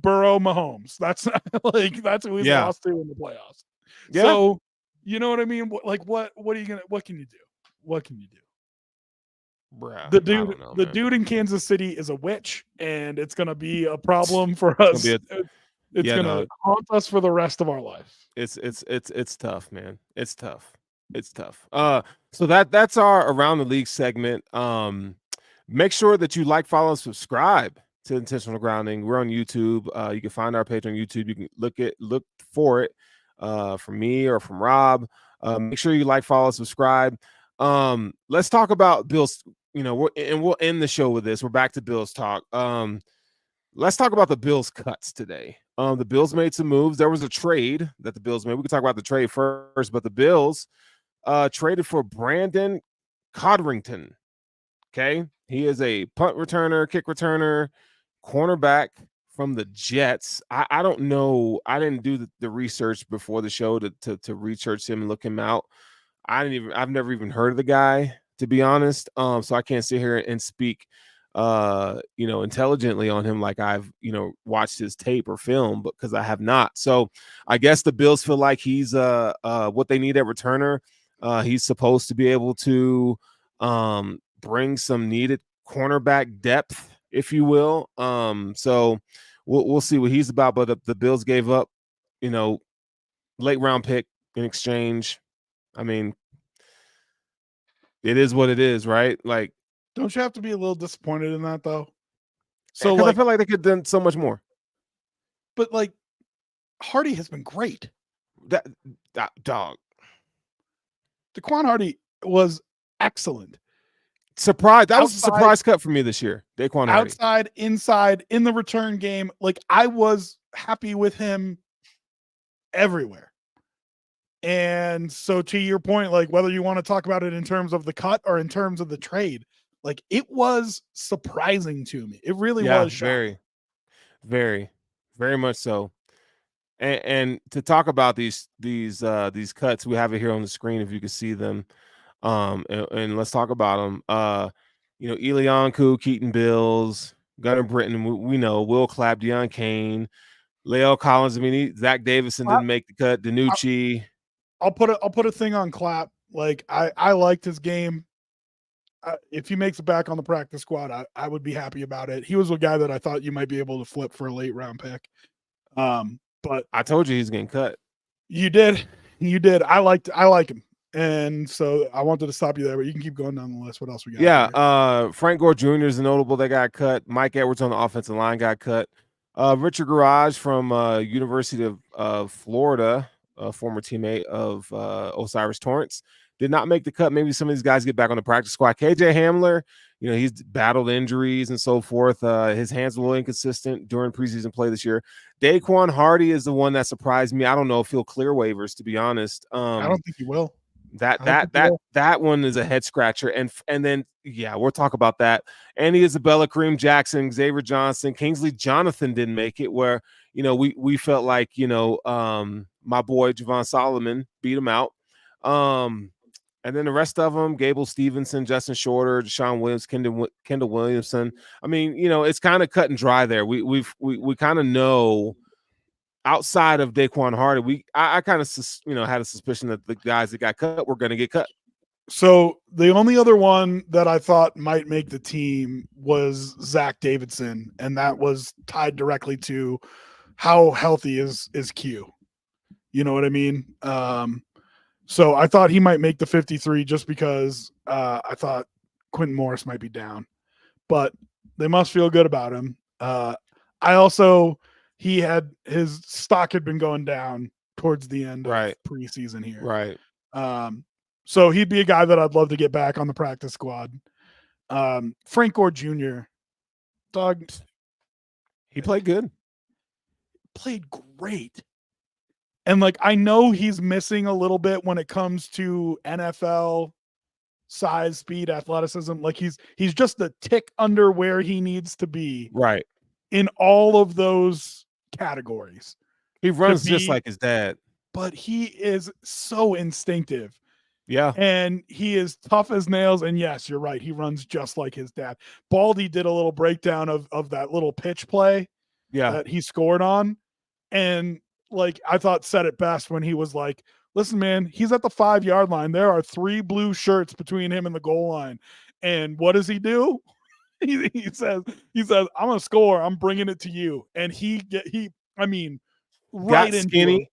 Burrow, Mahomes. That's who he's lost to in the playoffs. Yeah. So, you know what I mean? What are you what can you do? What can you do? Bruh, the dude in Kansas City is a witch, and it's going to be a problem for us. It's going to haunt us for the rest of our life. It's tough, man. It's tough. So that's our Around the League segment. Make sure that you like, follow, and subscribe to Intentional Grounding. We're on YouTube. You can find our page on YouTube. You can look for it from me or from Rob. Make sure you like, follow, subscribe. Let's talk about Bills. We'll end the show with this. We're back to Bills talk. Let's talk about the Bills cuts today. The Bills made some moves. There was a trade that the Bills made. We can talk about the trade first, but the Bills traded for Brandon Codrington. Okay. He is a punt returner, kick returner, cornerback from the Jets. I don't know. I didn't do the research before the show to research him and look him out. I've never even heard of the guy, to be honest. So I can't sit here and speak intelligently on him like I've watched his tape or film, because I have not. So I guess the Bills feel like he's what they need at returner. He's supposed to be able to bring some needed cornerback depth, if you will. So we'll see what he's about. But the Bills gave up, late round pick in exchange. I mean, it is what it is, right? Like, don't you have to be a little disappointed in that, though? So I feel like they could have done so much more. But Hardy has been great. That dog. Daquan Hardy was excellent. Surprise! That was a surprise cut for me this year. Daquan Hardy. Outside, inside, in the return game. I was happy with him everywhere. And so, to your point, whether you want to talk about it in terms of the cut or in terms of the trade, it was surprising to me. It really was shocking. Very, very, very much so. And to talk about these cuts, we have it here on the screen if you can see them. And let's talk about them. Elianku, Keaton Bills, Gunnar Britton, we know, Will Clapp, Deion Kane, La'el Collins. I mean, Zach Davison didn't make the cut. Danucci. I'll put a thing on Clapp. I liked his game. If he makes it back on the practice squad, I would be happy about it. He was a guy that I thought you might be able to flip for a late round pick. But I told you he's getting cut. You did. You did. I like him. And so I wanted to stop you there, but you can keep going down the list. What else we got? Yeah, Frank Gore Jr. is a notable that got cut. Mike Edwards on the offensive line got cut. Richard Garage from University of Florida, a former teammate of Osiris Torrance, did not make the cut. Maybe some of these guys get back on the practice squad. KJ Hamler, he's battled injuries and so forth. His hands were a little inconsistent during preseason play this year. Daquan Hardy is the one that surprised me. I don't know if he'll clear waivers, to be honest. I don't think he will. That one is a head scratcher, and then we'll talk about that. Andy Isabella, Kareem Jackson, Xavier Johnson, Kingsley Jonathan didn't make it. Where we felt like my boy Javon Solomon beat him out, and then the rest of them: Gable Stevenson, Justin Shorter, Deshaun Williams, Kendall Williamson. I mean, it's kind of cut and dry there. We kind of know. Outside of Daquan Hardy, I kind of had a suspicion that the guys that got cut were going to get cut. So the only other one that I thought might make the team was Zach Davidson, and that was tied directly to how healthy is Q. You know what I mean? So I thought he might make the 53 just because I thought Quentin Morris might be down, but they must feel good about him. His stock had been going down towards the end of preseason here. Right. So he'd be a guy that I'd love to get back on the practice squad. Frank Gore Jr. Dog. He played good. Played great. And I know he's missing a little bit when it comes to NFL size, speed, athleticism. He's just a tick under where he needs to be. Right. In all of those categories. He runs just like his dad. But he is so instinctive. Yeah. And he is tough as nails. And yes, you're right. He runs just like his dad. Baldy did a little breakdown of that little pitch play that he scored on. And I thought said it best when he was like, listen, man, he's at the 5-yard line. There are 3 blue shirts between him and the goal line. And what does he do? He says, I'm gonna score. I'm bringing it to you, and right into skinny,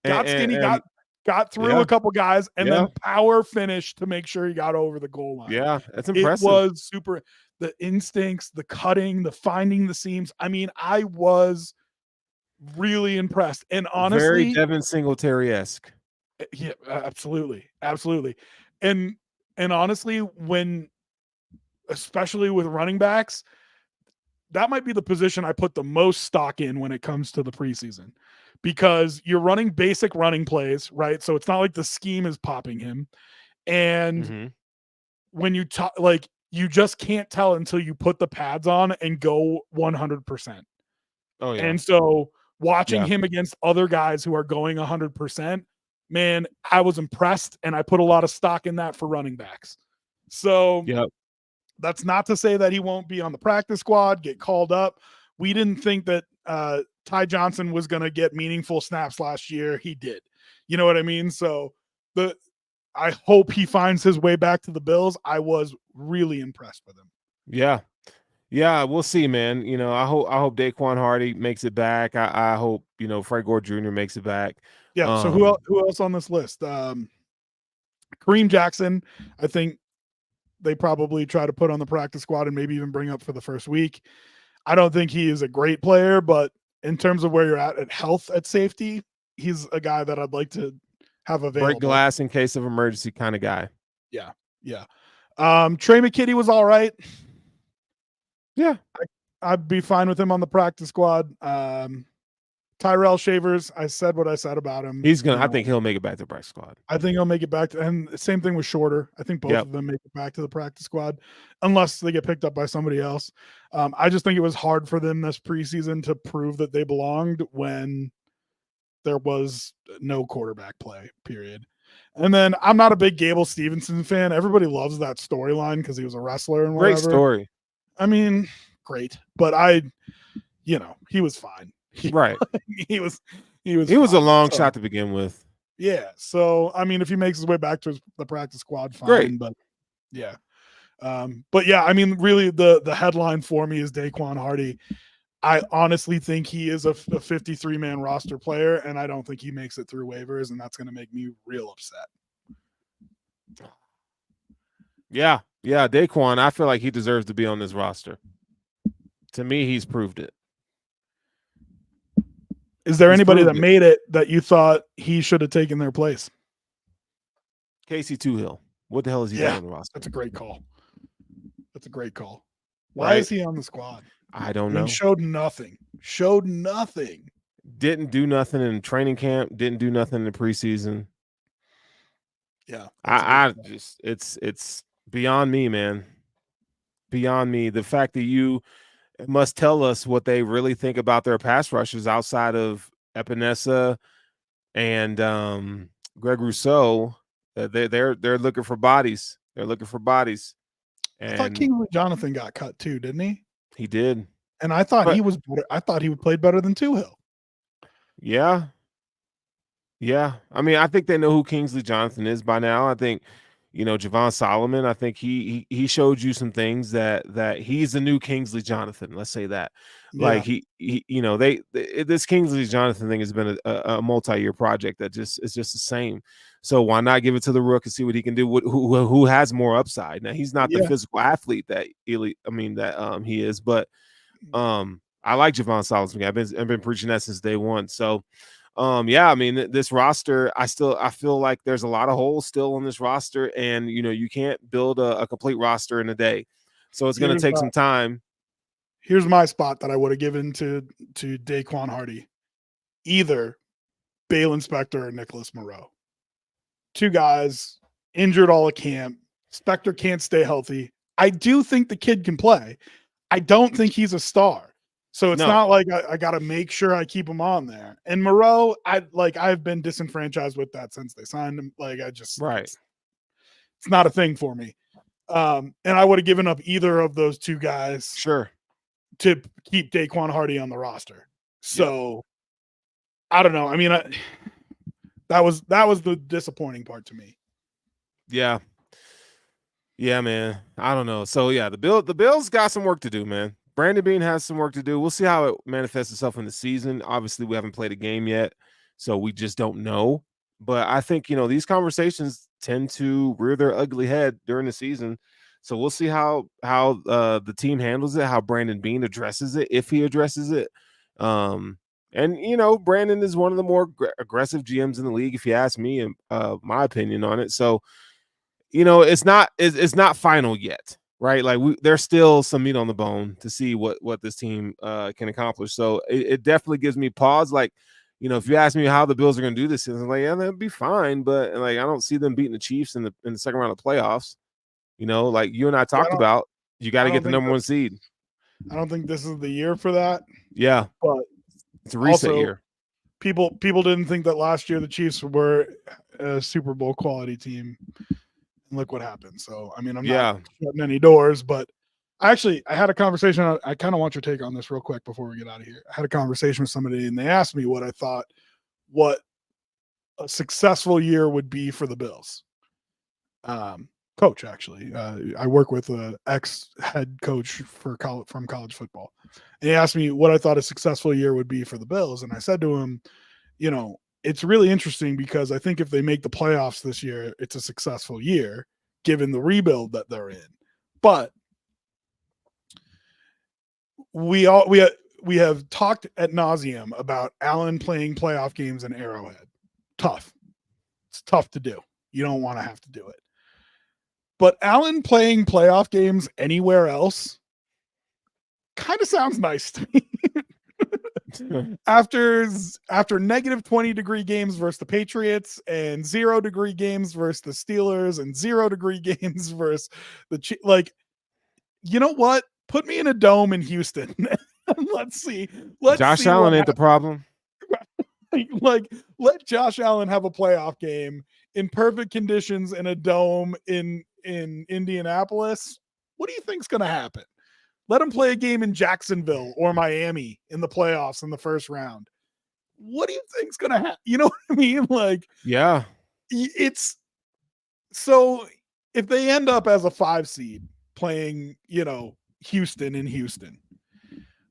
got through a couple guys, and then power finish to make sure he got over the goal line. Yeah, that's impressive. It was super. The instincts, the cutting, the finding the seams. I mean, I was really impressed, and honestly, very Devin Singletary-esque. Yeah, absolutely, and honestly, especially with running backs, that might be the position I put the most stock in when it comes to the preseason, because you're running basic running plays, right? So it's not like the scheme is popping him. And when you talk, you just can't tell until you put the pads on and go 100%. Oh yeah. And so watching him against other guys who are going 100%, man, I was impressed, and I put a lot of stock in that for running backs. So that's not to say that he won't be on the practice squad, get called up. We didn't think that Ty Johnson was going to get meaningful snaps last year. He did. You know what I mean? So I hope he finds his way back to the Bills. I was really impressed with him. Yeah. Yeah, we'll see, man. I hope Daquan Hardy makes it back. I hope, Frank Gore Jr. makes it back. Yeah. So who else on this list? Kareem Jackson, I think they probably try to put on the practice squad and maybe even bring up for the first week. I don't think he is a great player, but in terms of where you're at health at safety, he's a guy that I'd like to have available. Break glass in case of emergency kind of guy. Yeah. Yeah. Trey McKitty was all right. Yeah. I'd be fine with him on the practice squad. Tyrell Shavers, I said what I said about him. I think he'll make it back to the practice squad. I think he'll make it back and the same thing with Shorter. I think both of them make it back to the practice squad unless they get picked up by somebody else. I just think it was hard for them this preseason to prove that they belonged when there was no quarterback play, period. And then I'm not a big Gable Stevenson fan. Everybody loves that storyline because he was a wrestler and whatever. Great story. I mean, great. But he was fine. Right. He was a long shot to begin with. Yeah. So, I mean, if he makes his way back to the practice squad, fine. Great. But yeah. But yeah, I mean, really the headline for me is Daquan Hardy. I honestly think he is a 53-man roster player, and I don't think he makes it through waivers, and that's going to make me real upset. Yeah, Daquan, I feel like he deserves to be on this roster. To me, he's proved it. Is there anybody that made it that you thought he should have taken their place? Casey Toohill. What the hell is he doing on the roster? That's a great call. Why is he on the squad? I don't know. Showed nothing. Didn't do nothing in training camp. Didn't do nothing in the preseason. Yeah. I just it's beyond me, man. Beyond me. The fact that you must tell us what they really think about their pass rushers outside of Epinesa and Greg Rousseau. They're looking for bodies. They're looking for bodies. And I thought Kingsley Jonathan got cut too, didn't he? He did. And I thought he was. I thought he would play better than Toohill. Yeah. I mean, I think they know who Kingsley Jonathan is by now. I think, Javon Solomon. I think he showed you some things that he's the new Kingsley Jonathan. Let's say that. Yeah. Like this Kingsley Jonathan thing has been a multi-year project that is just the same. So why not give it to the rook and see what he can do? Who has more upside? Now he's not the physical athlete that he is, but I like Javon Solomon. I've been preaching that since day one. So I mean, this roster, I feel like there's a lot of holes still on this roster, and you can't build a complete roster in a day. So it's going to take some time. Here's my spot that I would have given to Daquan Hardy. Either Balen Spector or Nicholas Moreau. Two guys injured all of camp. Spector can't stay healthy. I do think the kid can play. I don't think he's a star. So it's not like I got to make sure I keep him on there. And Moreau, I've been disenfranchised with that since they signed him. It's not a thing for me. And I would have given up either of those two guys. Sure. To keep Daquan Hardy on the roster. So I don't know. I mean, that was the disappointing part to me. Yeah. Yeah, man. I don't know. So the Bills got some work to do, man. Brandon Beane has some work to do. We'll see how it manifests itself in the season. Obviously, we haven't played a game yet, so we just don't know. But I think, these conversations tend to rear their ugly head during the season. So we'll see how the team handles it, how Brandon Beane addresses it, if he addresses it. And Brandon is one of the more aggressive GMs in the league, if you ask me, and my opinion on it. So, it's not final yet. Right, like there's still some meat on the bone to see what this team can accomplish. So it definitely gives me pause. Like, if you ask me how the Bills are going to do this season, that'll be fine. But I don't see them beating the Chiefs in the second round of playoffs. Like you and I talked about, you got to get the number one seed. I don't think this is the year for that. Yeah, but it's a reset year. People didn't think that last year the Chiefs were a Super Bowl quality team. And look what happened. So, I mean, I'm not shutting any doors, but I had a conversation. I kind of want your take on this real quick before we get out of here. I had a conversation with somebody and they asked me what I thought, what a successful year would be for the Bills. Coach, actually, I work with an ex-head coach from college football. And he asked me what I thought a successful year would be for the Bills. And I said to him, it's really interesting because I think if they make the playoffs this year, it's a successful year given the rebuild that they're in. But we have talked ad nauseum about Allen playing playoff games in Arrowhead. Tough. It's tough to do. You don't want to have to do it. But Allen playing playoff games anywhere else kind of sounds nice to me. After negative 20-degree games versus the Patriots and 0-degree games versus the Steelers and 0-degree games versus the you know what? Put me in a dome in Houston. Let's see. Josh Allen ain't the problem. Let Josh Allen have a playoff game in perfect conditions in a dome in Indianapolis. What do you think's going to happen? Let him play a game in Jacksonville or Miami in the playoffs in the first round. What do you think's going to happen? You know what I mean? It's so if they end up as a 5 seed playing, Houston in Houston,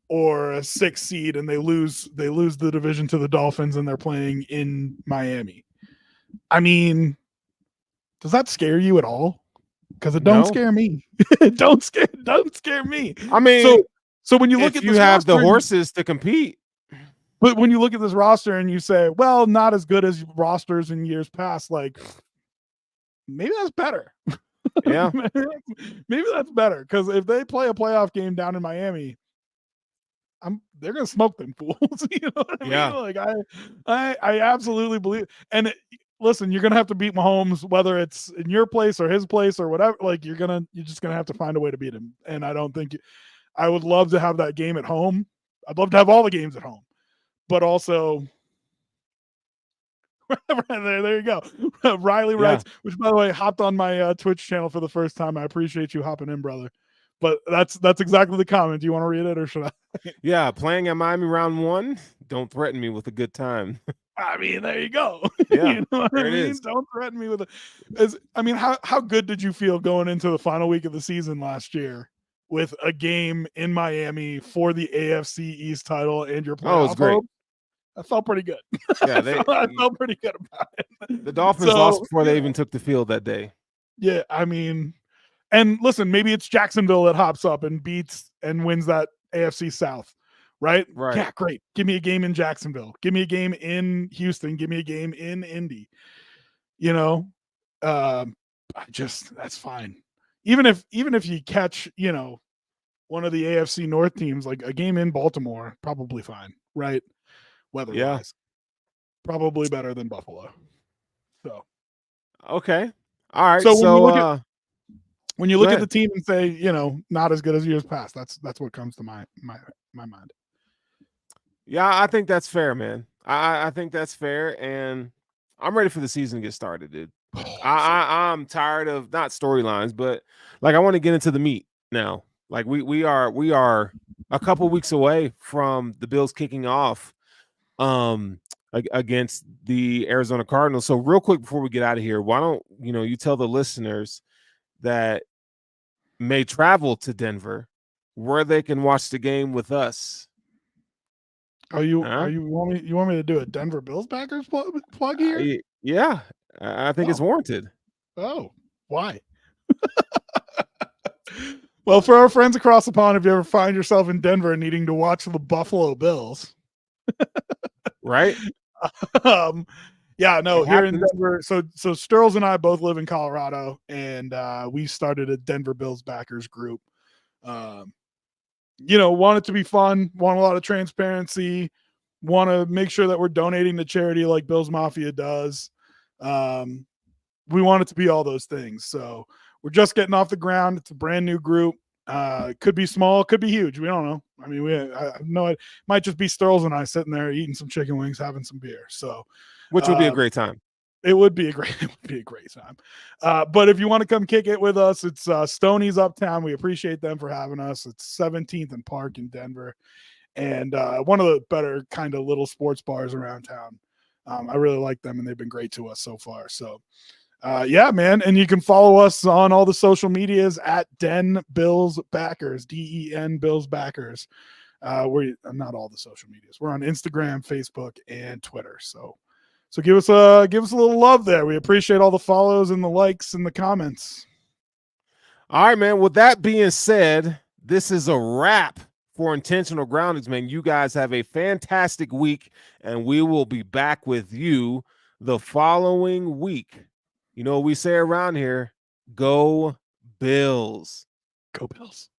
or a 6 seed and they lose the division to the Dolphins and they're playing in Miami. I mean, does that scare you at all? Because it don't No. scare me. It don't scare me. I mean, so when you look if at you this have the roster, horses to compete, but when you look at this roster and you say, well, not as good as rosters in years past, like maybe that's better. yeah, Maybe that's better. Because if they play a playoff game down in Miami, they're gonna smoke them fools. You know what I yeah, mean? Like I absolutely believe. And listen, you're gonna have to beat Mahomes, whether it's in your place or his place or whatever. Like you're just gonna have to find a way to beat him. And I don't think I would love to have that game at home. I'd love to have all the games at home, but also. there you go. Riley yeah. writes, which by the way hopped on my Twitch channel for the first time. I appreciate you hopping in, brother. But that's exactly the comment. Do you want to read it or should I? Yeah, playing at Miami round 1, don't threaten me with a good time. I mean, there you go. Yeah, You know what I there it mean? is. Don't threaten me with it. I mean, how good did you feel going into the final week of the season last year with a game in Miami for the AFC East title and your Oh, it was playoff great. hope? I felt pretty good. Yeah, I felt pretty good about it. the Dolphins lost before they even took the field that day. Yeah, I mean, and listen, maybe it's Jacksonville that hops up and beats and wins that AFC South, right? Right. Yeah, great. Give me a game in Jacksonville. Give me a game in Houston. Give me a game in Indy. You know, that's fine. Even if you catch, one of the AFC North teams, like a game in Baltimore, probably fine, right? Weather-wise, probably better than Buffalo. So okay, all right. So when you look ahead. at the team and say, not as good as years past, that's what comes to my mind. Yeah, I think that's fair, man. I think that's fair, and I'm ready for the season to get started, dude. I'm tired of not storylines, but like I want to get into the meat now. Like we are a couple weeks away from the Bills kicking off against the Arizona Cardinals. So real quick before we get out of here, why don't you tell the listeners that may travel to Denver where they can watch the game with us? You want me to do a Denver Bills Packers plug here? Yeah, I think it's warranted. Oh, why? Well, for our friends across the pond, if you ever find yourself in Denver needing to watch the Buffalo Bills, right? Yeah, no, here in Denver. So Sterls and I both live in Colorado, and we started a Denver Bills backers group. Want it to be fun, want a lot of transparency, want to make sure that we're donating to charity like Bills Mafia does. We want it to be all those things. So we're just getting off the ground. It's a brand new group. It could be small, it could be huge. We don't know. I mean, I know it might just be Sterls and I sitting there eating some chicken wings, having some beer. So, which would be a great time. It would be a great time. But if you want to come kick it with us, it's Stoney's Uptown. We appreciate them for having us. It's 17th and Park in Denver, and one of the better kind of little sports bars around town. I really like them, and they've been great to us so far. So, yeah, man. And you can follow us on all the social medias at Den Bills Backers, DEN Bills Backers. We're not all the social medias. We're on Instagram, Facebook, and Twitter. So give us a little love there. We appreciate all the follows and the likes and the comments. All right, man. With that being said, this is a wrap for Intentional Groundings, man. You guys have a fantastic week, and we will be back with you the following week. You know what we say around here? Go Bills. Go Bills.